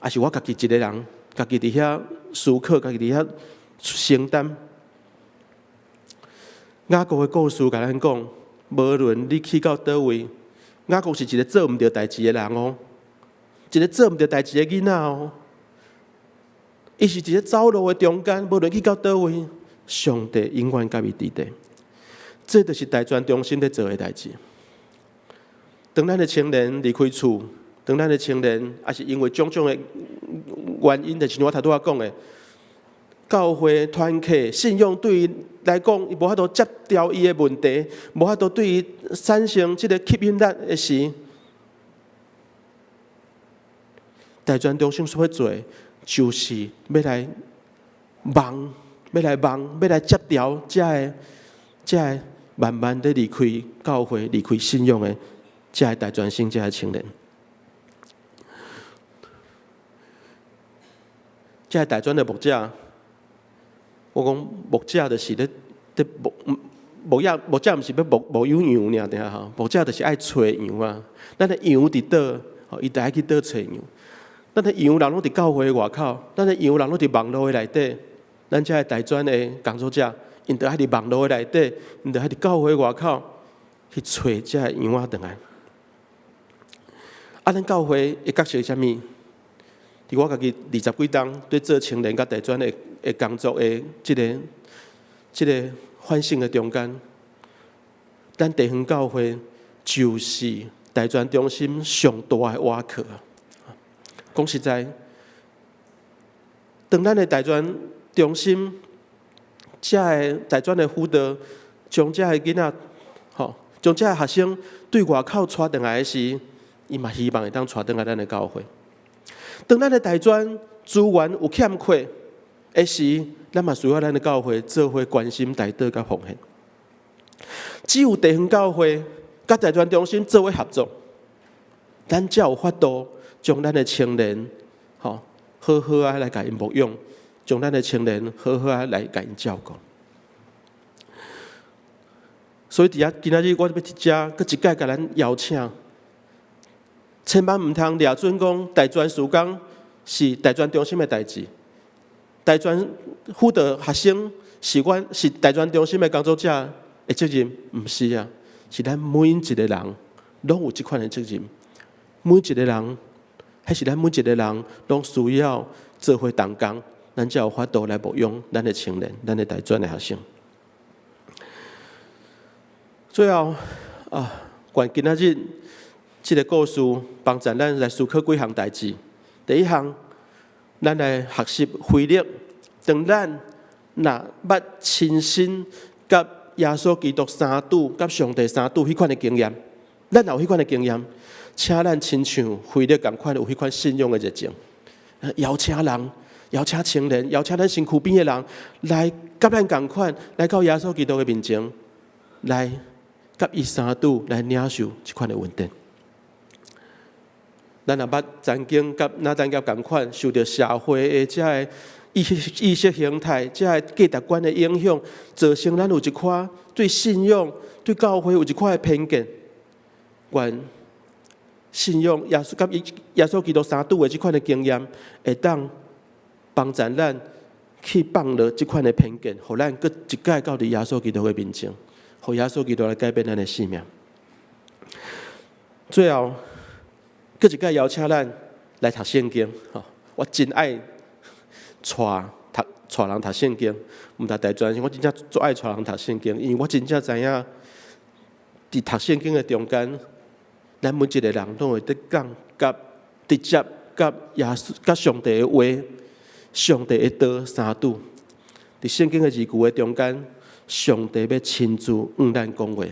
还是我家己一个人，家己伫遐思考，家己伫遐承担。雅各的故事甲咱讲，无论你去到倒位。雅各是一个做毋到代志的人哦，一个做毋到代志的囡仔哦。伊是一个走路的中间，无论去到倒位，上帝永远甲伊伫地。这就是大专中心在做的代志。当咱的青年离开厝，当咱的青年也是因为种种的原因，就是我头拄仔讲的，教会团契信仰对伊来讲，伊无法度接掉伊的问题，无法度对伊产生即个吸引力的时，大专中心所要做，就是要来望，要来接掉这个慢慢的离开教会、离开信仰的这个大专生、这个青年。这个大专的牧者，我讲牧者就是咧牧者毋是要牧羊尔定吼，牧者就是爱找羊啊。咱的羊伫倒，吼，伊就爱去倒找羊。咱的羊人拢伫教会外口，咱的羊人拢伫网络的内底。咱遮个大专的工作者，因着爱伫网络的内底，因着爱伫教会外口去找遮个羊仔回来。咱教会的角色是啥物？伫我家己20几冬对做青年甲大专的工作的即个反省的中间，咱地方教会就是大专中心上大的瓦壳啊！讲实在，当咱的大专中心，遮个大专的辅导，将遮个囡仔，吼，将遮个学生对外口带转来的时，伊嘛希望会当带转来咱的教会。当咱的大专资源有欠缺的时，咱嘛需要咱的教会做伙关心大道甲奉献。只有地方教会甲大专中心做伙合作，咱才有法度将咱的青年，好好啊来甲因牧养，将咱的青年好啊来甲因照顾。所以今仔日我要伫遮，搁一摆甲咱邀请。千万唔通掠准讲大专事工是大专中心的代志，大专辅导学生是大专中心的工作者的责任，唔是啊，是咱每一个人拢有这款的责任。每一个人，还是咱每一个人拢需要做伙同工，咱才有法度来牧养咱的青年、咱的大专的学生。最后关今仔日。这个故事帮助咱来思考几项代志。第一项，咱来学习恢力。当咱若捌亲身甲耶稣基督三拄、甲上帝三拄迄款的经验，咱有迄款的经验，请咱亲像恢力共款有迄款信仰的热情，邀请人、邀请青年、邀请咱身躯边的人来甲咱共款，来到耶稣基督的面前，来甲伊三拄来领受这款的稳定。咱若捌曾经甲那等甲共款，受到社会的遮个意识形态、遮个价值观的影响，造成咱有一块对信仰、对教会有一块的偏见。愿信仰耶稣甲耶稣基督三拄的这款的经验，会当帮助咱去放落这款的偏见，互咱搁一摆到伫耶稣基督的面前，互耶稣基督来改变咱的生命。最后。搁一摆邀请咱来读圣经，我真爱带人读圣经，毋读大专，我真正最爱带人读圣经，因为我真正知影，伫读圣经的中间，咱每一个人拢会得讲甲直接甲耶稣、甲上帝的话、上帝的道相拄。伫圣经的字句的中间，上帝要亲自向咱讲话。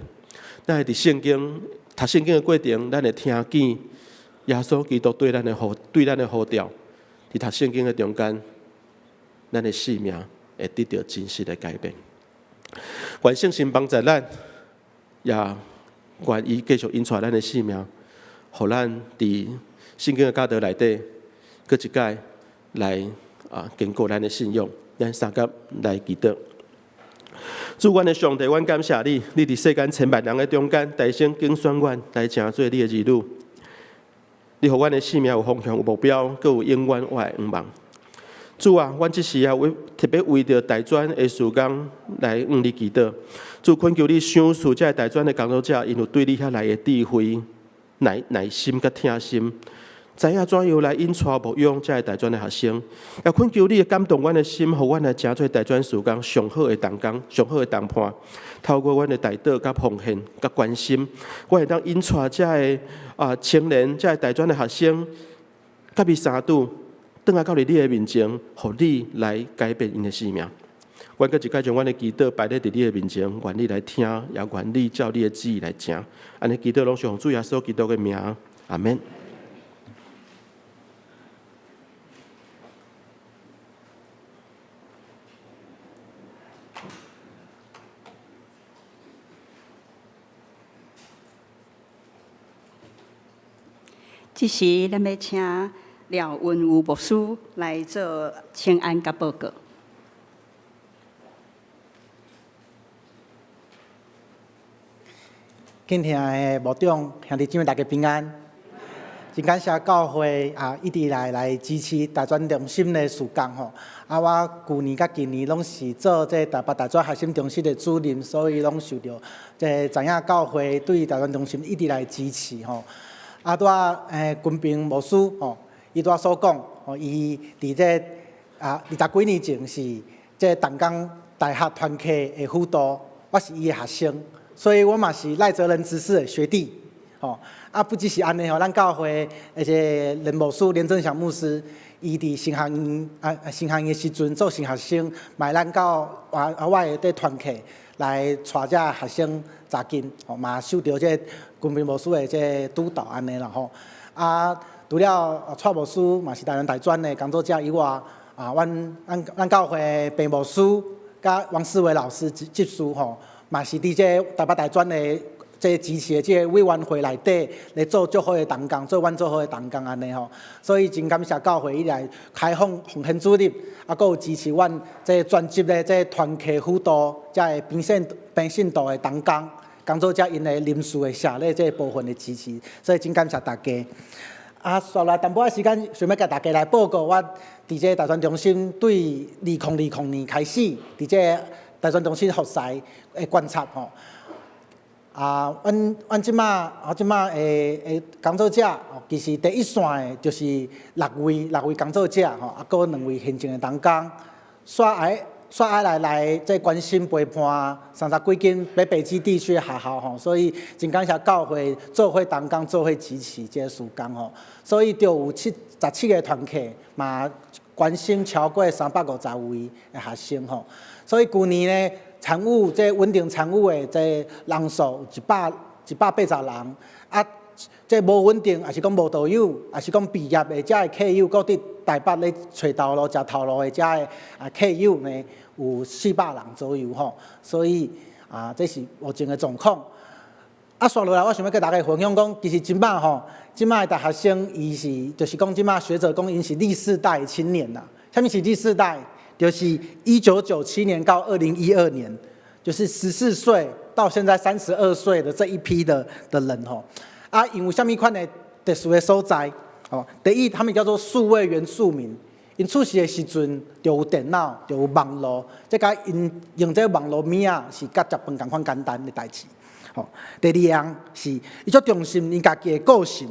咱会伫圣经读圣经的过程，咱会听见。耶稣基督对咱的呼召，伫读圣经的中间，咱的生命会得到真实的改变。愿圣神帮助咱，也愿意继续引出咱的生命，互咱伫圣经的教导内底，搁一摆来坚固咱的信仰。咱三甲来祈祷。主，阮的上帝，阮感谢你，你伫世间千万人的中间，大声竞选阮来成做你的儿女。你互阮的生命有方向、有目标，阁有永远我的愿望。主啊，阮即时特别为着大专的事工来向你祈祷。主，恳求你赏赐这大专的工作者，因有对你遐来的智慧、耐心甲听心，知影怎样来引带牧养这大专的学生。也恳求你感动阮的心，互阮来成做大专事工上好的同工、上好的同伴。透过阮的大道、甲奉献、甲关心，我会当引带这个青年、这个大专的学生，甲伊三拄，转来到你的面前，互你来改变因的生命。阮搁一摆将阮的祈祷摆在你的面前，愿你来听，也愿你照你的旨意来行。安尼祈祷拢是奉主耶稣基督的名，阿免。这时，咱要请廖文武牧师来做请安甲报告。敬听的牧长兄弟姊妹大家平安。真感谢教会一直来支持大专中心的事工吼。我去年甲今年拢是做台北大专核心中心的主任，所以拢受到知影教会对大专中心一直来支持吼。军兵牧师吼，伊所讲吼，伊伫20几年前是淡江大学团契的辅导，我是伊的学生，所以我嘛是赖泽仁执事的学弟。吼，不只是安尼吼，咱教会而且连牧师连正祥牧师，伊伫神学院的时阵做神学生，买咱到我的团契来带这学生查经，吼嘛受到这军兵牧师的这督导安尼啦吼。除了蔡牧师嘛是台湾大专的工作者以外，咱教会白牧师甲王思维老师执事吼，嘛是伫这台北大专的。这支持的这委员会内底来做最好的同工，做阮最好的同工安尼吼，所以真感谢教会以来开放奉献主力，还有支持阮这专辑的这团契辅导，才会平信度的同工作者因的临时的社礼这部分的支持，所以真感谢大家。接来淡薄仔时间，想要甲大家来报告我伫这大专中心对2020年开始伫这大专中心服侍的观察吼。阮即马诶工作者，其实第一线的就是6位工作者吼，还有2位现场的同工，煞来这关心陪伴30几间北基地区的学校吼，所以真感谢教会做伙同工，做伙支持这个事工吼，所以就有17个团契嘛关心超过350位的学生吼，所以去年呢。参与这稳定参与的这人数180人，这无稳定，也是讲无导游，也是讲毕业的这客友，搁伫台北咧找头路、食头路的这客友呢，有400人左右吼。所以这是目前的状况。刷落来，我想要跟大家分享讲，其实即摆的大学生，就是讲即摆学者讲，因是第4代青年啦。啥物是第4代？就是1997年到2012年，就是14岁到现在32岁的这一批的人吼。因为什么款的特殊的所在？第一，他们叫做数位原住民，因出世的时阵就有电脑，就有网络，这甲因用这网络物啊，是甲食饭同款简单的代志。第二样是，伊足重视因家己的个性，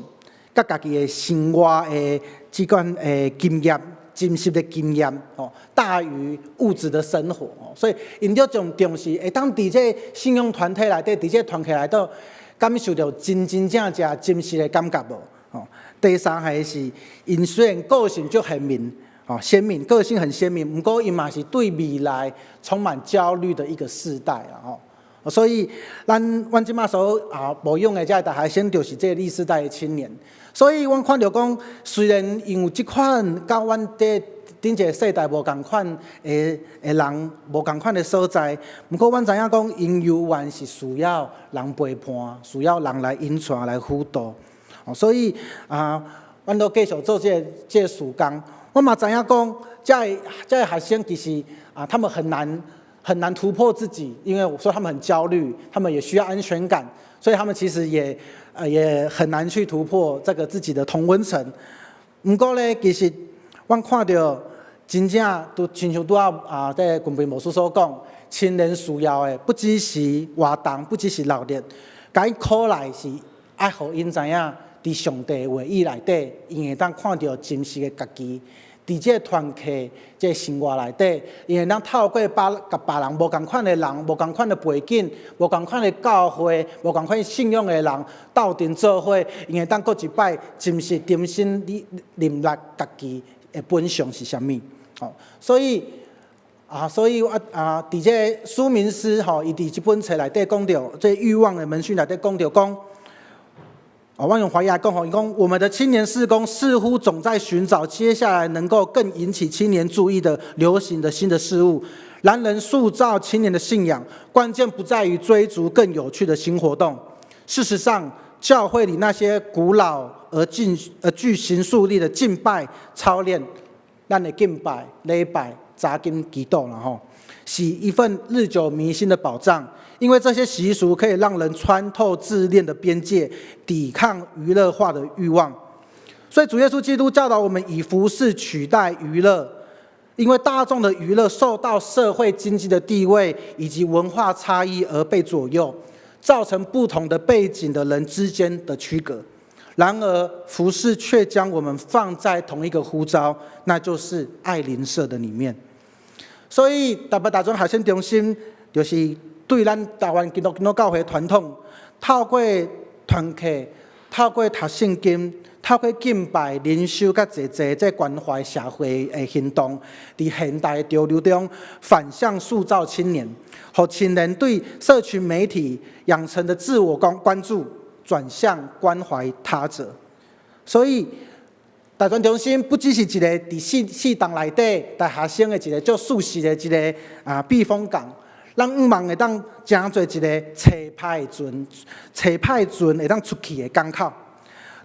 甲家己的生活的这款经验。真实的经验大于物质的生活所以因着重视会当伫这信用团体内底，伫这团体内底感受到真正真实的感觉无第三个是因虽然个性足鲜明，个性很鲜明，不过因嘛是对未来充满焦虑的一个世代啦所以阮即马所无用的这大学生，就是这第4代的青年。所以，阮看到讲，虽然因有即款甲阮顶一个世代无共款的人，无共款的所在，不过阮知影讲，因犹原是需要人陪伴，需要人来引带来辅导。所以阮都继续做这个事工。我嘛知影讲，这学生其实他们很难突破自己，因为我说他们很焦虑，他们也需要安全感，所以他们其实也很难去突破这个自己的同温层。不过呢，其实我看到真正都亲像在军兵牧师所讲，青年需要的不只是活动，不只是热烈，该苦来是爱互因知影，伫上帝的话语内底，因会当看到真实的家己。伫这团契、这生活内底，因为咱透过甲别人无共款的人、无共款的背景、无共款的教会、无共款信仰的人斗阵做伙，因会当过一摆真实重新认识家己的本相是啥物。所以我伫这苏明师伊伫这本册内底讲到，这欲望的门训内底讲到讲。我用华语来讲，伊讲我们的青年事工似乎总在寻找接下来能够更引起青年注意的流行的新的事物。然而，塑造青年的信仰，关键不在于追逐更有趣的新活动。事实上，教会里那些古老而具形塑力的敬拜操练，咱的敬拜、礼拜、扎根祈祷了吼，是一份日久弥新的保障。因为这些习俗可以让人穿透自恋的边界，抵抗娱乐化的欲望。所以主耶稣基督教导我们以服事取代娱乐，因为大众的娱乐受到社会经济的地位以及文化差异而被左右，造成不同的背景的人之间的区隔。然而服事却将我们放在同一个呼召，那就是爱邻舍的里面。所以台北大专学生中心就是对咱台湾基督教会传统，透过团契，透过读圣经，透过敬拜、灵修，甲济这关怀社会的行动，伫现代潮流中反向塑造青年，让青年对社群媒体养成的自我关注转向关怀他者。所以大专中心不只是一个伫四栋内底大学生的一个足舒适的一个避风港。咱毋茫会当真做一个找派船会当出去的港口。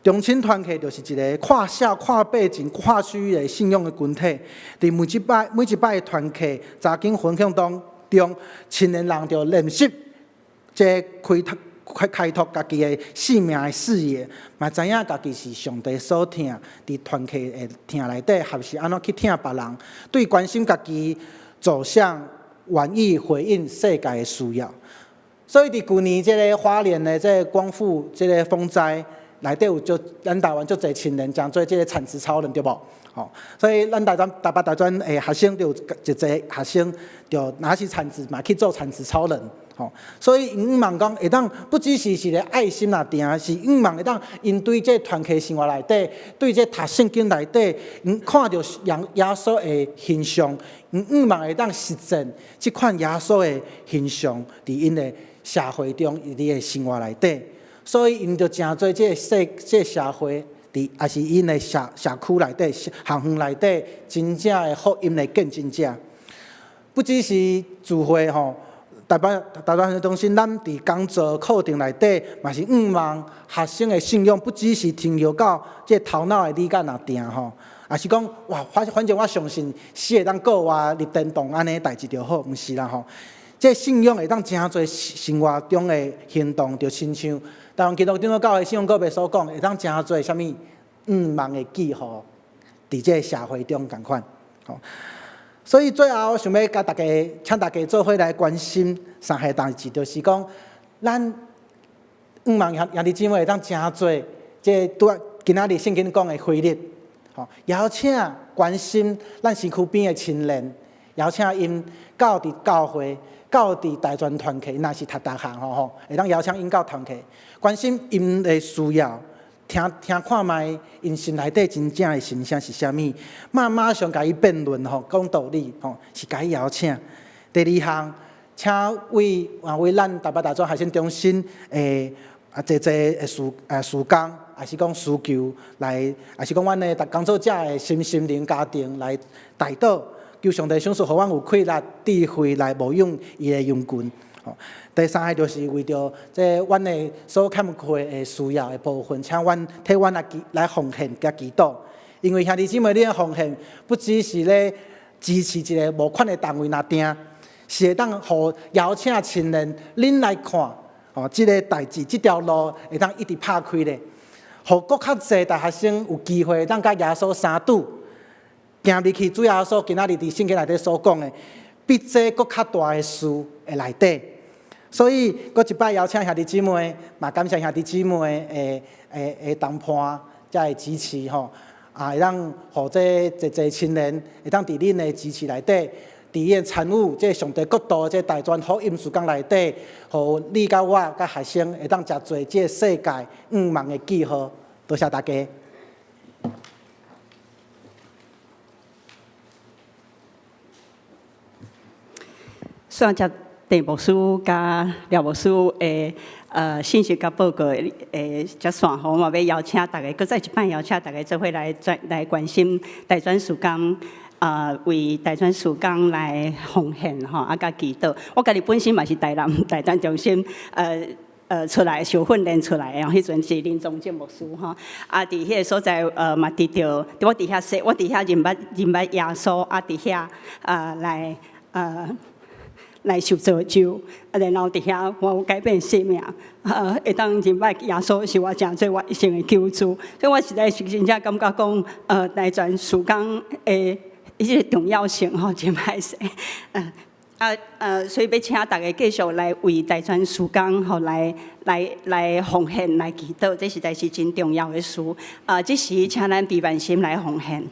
中青团契就是一个跨校、跨背景、跨区域的信仰的群体。伫每一摆的团契查经分享当中，青年人就练习这开拓家己的生命的视野，嘛知影家己是上帝所听，伫团契的听内底，还是安怎去听别人，对关心家己走向。愿意回应世界的需要，所以伫去年这个花莲的这个光复这个风灾内底有咱台湾足侪青年讲做这个产值超人对无？吼，所以咱台北大专的学生就有一个学生就拿起铲子嘛去做产值超人。所以因望讲会当不只是一个爱心啊，定是因望会当因对这团契生活内底，对这读圣经内底，因看到耶稣的形象，因望会当实践这款耶稣的形象伫因的社会中，伊的生活内底。所以因就真做这社会伫也是因的社区内底、校园内底，真正的福音的见证者，不只是聚会吼。台湾中心，咱伫工作课程内底，嘛是望学生的信仰，不只是停留到这头脑的理解那定吼，也是讲哇，反正我相信死会当过活入天堂安尼代志就好，毋是啦吼。这信仰会当真侪生活中的行动，就亲像台湾基督教的信仰告白所讲，会当真侪啥物望的记号，伫这社会中共款吼。所以最后想要甲大家，请大家做伙来关心三项代志，就是讲，咱望兄弟姊妹会当真侪，即今仔日圣经讲的规律，吼，邀请关心咱身躯边的亲人，邀请因到伫教会，到伫大专团契，若是读大学吼，会当邀请因到团契，关心因的需要。听看卖因心内底真正的心声是啥物，马上甲伊辩论吼，讲道理吼，是甲伊邀请。第二项，请为咱台北大专学生中心济事工，也是讲需求来，也是讲阮的工作者的心灵家庭来代祷，求上帝赏赐，互阮有气力、智慧来牧养伊的羊群。第三个就是为着这阮的所欠缺的需要的部分，请替阮来奉献甲祈祷。因为兄弟姊妹，你的奉献不只是咧支持一个募款的单位那定，是会当互邀请亲人恁来看，即个代志，即条路会当一直拍开咧，互搁较侪大学生有机会当甲耶稣相拄，行入去主耶稣今仔日伫圣经内底所讲的，比这搁较大的事的内底。所以，搁一摆邀请兄弟姊妹，嘛感谢兄弟姊妹的同伴，才会支持吼，会当互这侪亲人会当伫恁的支持内底，伫恁参与这上帝国度这大专福音事工内底，互你甲我甲学生会当食做这世界望的记号。多谢大家。算接陈牧师甲廖牧师的信息甲报告的接线吼，嘛要邀请大家，搁再一摆邀请大家做伙来关心大专事工。为大专事工来奉献吼，甲祈祷。我家己本身嘛是台南大专中心出来受训练出来，然后迄阵是林宗建牧师吼，啊，伫迄个所在嘛伫着，我伫遐说，我伫遐认捌耶稣，啊，伫遐来受造就，啊，然后伫遐我有改变生命，会当认捌耶稣是我真做我一生的救主，所以我实在是真正感觉讲，大专曙光的迄个重要性吼，真歹势，所以要请大家继续来为大专曙光吼来奉献来祈祷，这实在是真重要的事。这时请咱备万心来奉献。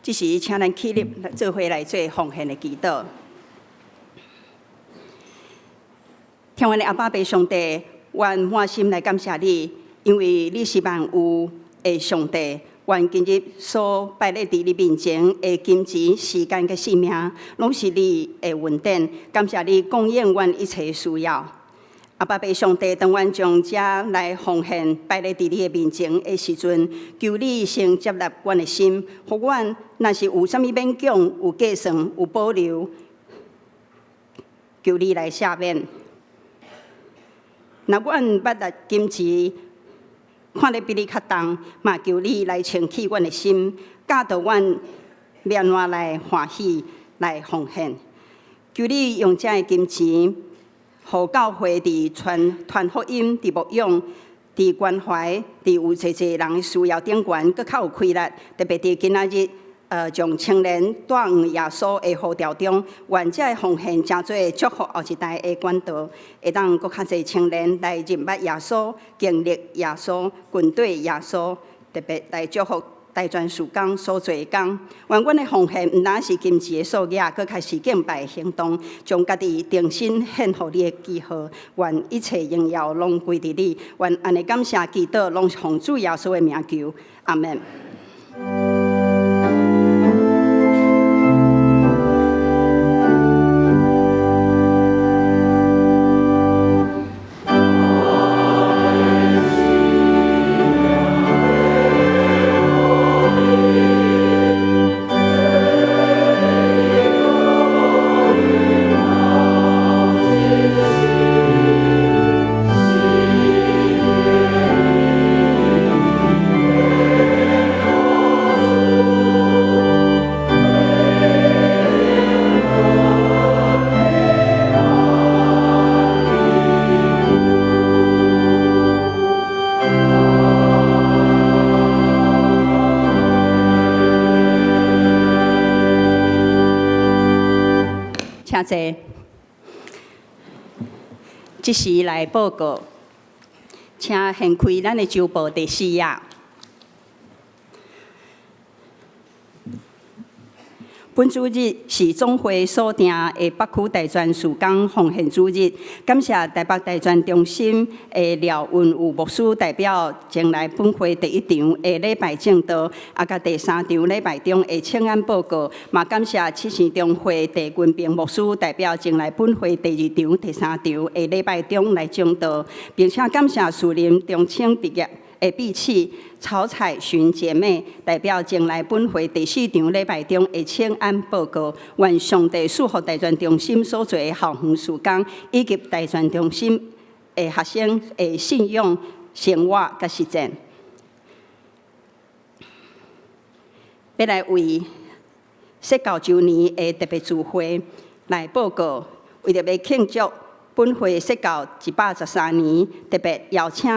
这时，请咱起立，做伙来做奉献的祈祷。天父的阿爸爸上帝，愿满心来感谢你，因为你是万有的上帝。愿今日所摆咧伫你面前的金钱、时间、甲性命，拢是你的恩典。感谢你供应阮一切需要。阿爸爸上帝，当阮将这来奉献摆咧伫你的面前的时阵，求你先接纳阮的心，互阮若是有啥物勉强、有计算、有保留，求你来赦免。若阮捌拿金钱看得比你较重，嘛求你来清起阮的心，教导阮免我来欢喜来奉献。求你用这的金钱。互教会伫传福音、伫牧养、伫关怀、伫有侪侪人需要顶悬，搁较有开力。特别伫今仔日，将青年带往耶稣的呼召中，愿这奉献真做祝福后一代的管道，会当搁较侪青年来认捌耶稣、经历耶稣、军队耶稣，特别来祝福。大专曙光所做工，愿阮的奉献毋单是金钱的数额，搁较是敬拜的行动，将家己定心献互你的记号。愿一切荣耀拢归伫你。愿安尼感谢祈祷，拢奉主耶稣的名求，阿门。谢谢。即时来报告，请掀开咱的周报第4页。本主日是总会所定的北区大专事工奉献主日，感谢台北大专中心的廖文武牧师代表前来本会第1场的礼拜正道，甲第3场礼拜中的请安报告，嘛感谢七星中会地军平牧师代表前来本会第2场、第3场的礼拜中来正道，并且感谢树林中青毕业的毕启、曹彩群姐妹代表前来本会第4场礼拜中的请安报告，愿上帝赐福大专中心所做的校园事工，以及大专中心的学生的信用、生活甲实践。要来为释教周年的特别聚会来报告，为着要庆祝本会释教113年，特别邀请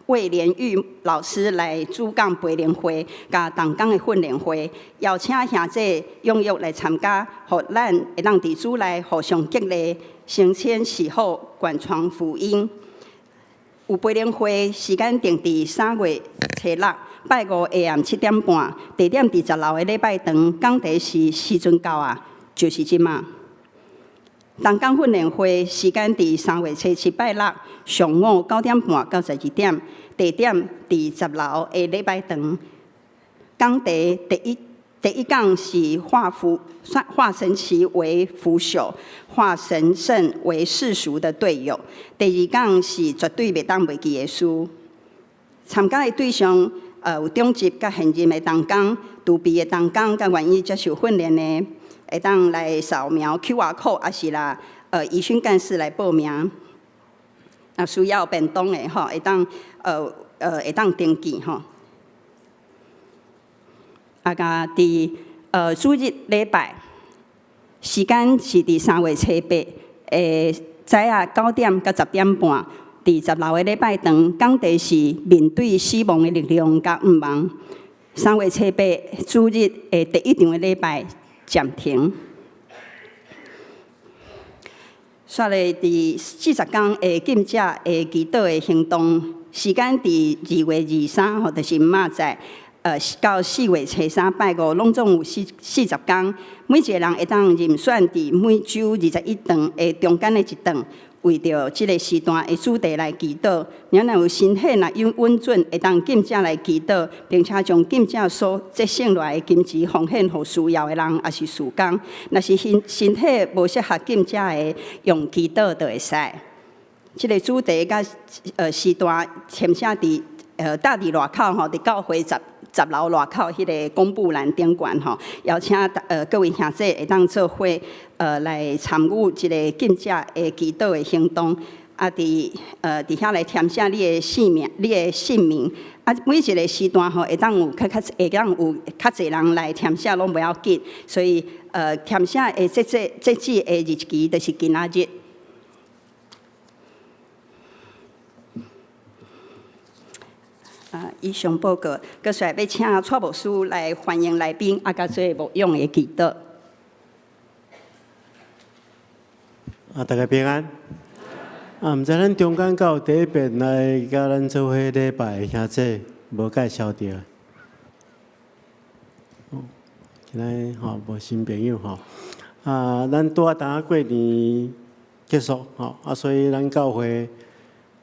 魏连玉老师来主讲培灵会，甲同工的训练会，邀请兄姐踊跃来参加，互咱会当伫主内互相激励，成千侍候，贯传福音。有培灵会时间定伫3月初6，拜5下暗7点半，地点伫10楼的礼拜堂，讲题是时阵到啊，就是即马。同工训练会时间伫3月初7拜6上午9点半到12点，地点伫10楼的礼拜堂。讲题第一讲是化神奇为腐朽，化神圣为世俗的队友。第2讲是绝对袂当袂记的书。参加的对象有中级甲现任的同工、独臂的同工，甲愿意接受训练的。会当来扫描 QR code， 也是啦，医训干事来报名。那需要便当的吼，会当会当登记吼。伫主日礼拜，时间是伫3月初8，早啊9点到10点半，伫10楼的礼拜堂，讲题是面对死亡的力量甲毋茫。3月初8主日的第1场的礼拜。暂停。煞咧，伫40天的禁者的祈祷的行动，时间伫2月23号，就是明仔载，到4月初3拜5，拢总有40天。每一个人会当任选伫每周21顿的中间的一顿，为着即个时段的主题来祈祷。若有身体若稳准，会当禁者来祈祷，并且将禁者所节省落来的金钱奉献予需要的人，也是事工。若是身体无适合禁者的，用祈祷就会使。即个主题甲时段签写伫搭伫外口吼，伫教会10楼外口迄个公布栏顶悬吼，邀请各位兄弟会当做伙来参与一个禁者的祈祷的行动，伫遐来填写你的姓名，每一个时段吼会当有较侪人来填写，拢袂要紧，所以填写的截止的日期就是今仔日。以上报告，阁需要请蔡牧师来欢迎来宾，甲做牧养的祈祷。大家平安。毋知咱中间到第一遍来甲咱做伙礼拜的兄弟，无介绍到。今仔无新朋友咱拄等过年结束所以咱教会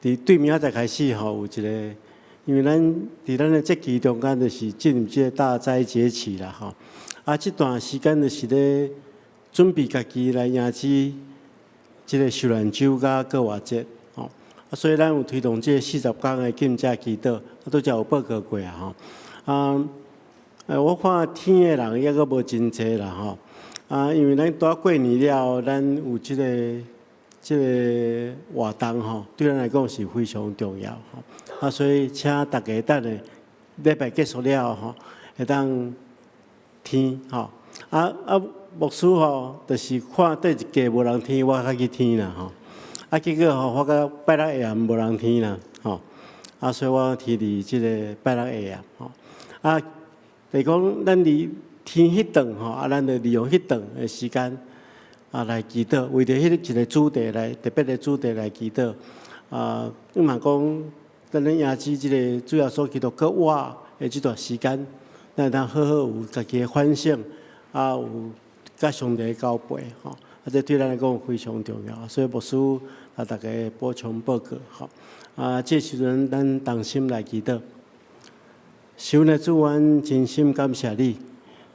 伫对明仔载开始有一个。因为咱伫咱的节期中间，就是进入这个大斋节期啦这段时间就是咧准备家己来迎接这个受难周甲过活节所以咱有推动这个40天的禁者祈祷，都才有报告过我看天的人抑阁无真济啦因为咱拄过年了，咱有这个活动对咱来讲是非常重要所以请大家等下礼拜结束了会当听牧师就是看对一家无人听，我较去听啦结果发觉拜六下暗无人听啦所以我提伫即个拜六下暗就是讲咱伫听迄顿咱就利用迄顿的时间来祈祷，为着迄一个主题来特别的主题来祈祷。你嘛讲，咱咧迎接即个主要所基督搁活的即段时间，咱会当好好有家己的反省，有甲上帝的交陪吼。这对咱来讲非常重要，所以牧师大家补充报告吼。这时阵咱同心来祈祷。神的主，阮真心感谢你，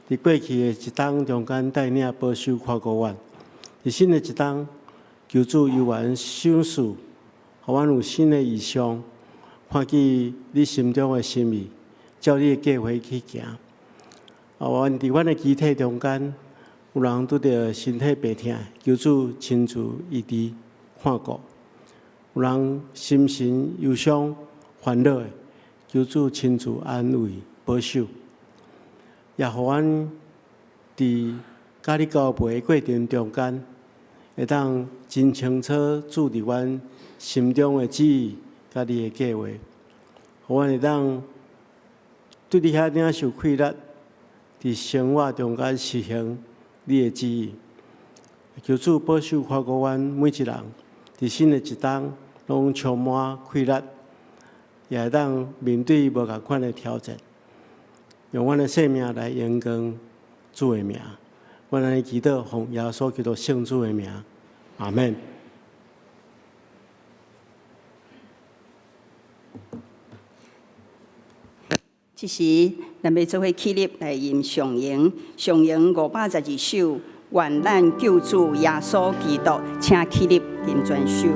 伫过去的一冬中间带领保守跨国湾，伫新的一冬，求主犹原赏赐，互阮有新的意向，看见你心中的心意，照你的计划去行。阮伫阮的肢体中间，有人拄着身体病痛，求主亲自医治看顾；有人心神忧伤烦恼的，求主亲自安慰保守。也互阮伫甲你交陪的过程中间，会当真清楚注伫阮心中的旨意，甲你的计划，互阮会当对你遐领受快乐，伫生活中间实行你的旨意。求主保守看顾阮每一人，伫新的一冬拢充满快乐，也会当面对无共款的挑战，用阮的生命来荣光主的名。阮安尼祈祷，奉耶稣基督圣主的名，阿门。这时，咱要做伙起立来吟上咏512首，愿咱救主耶稣基督，请起立吟全首。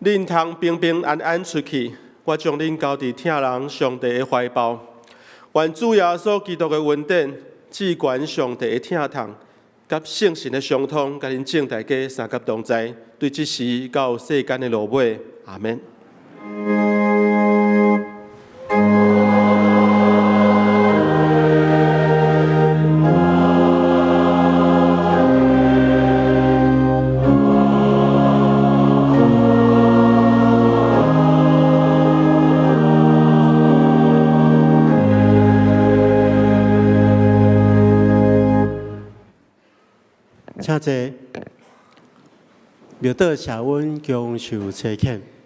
恁通平平安安出去，我将恁交伫听人上帝的怀抱。愿主耶稣基督的恩典、至高上帝的听筒，甲圣神的相通，甲恁众大家三甲同在，对即时到世间的路尾，阿免。请坐，庙道谢阮强受车欠。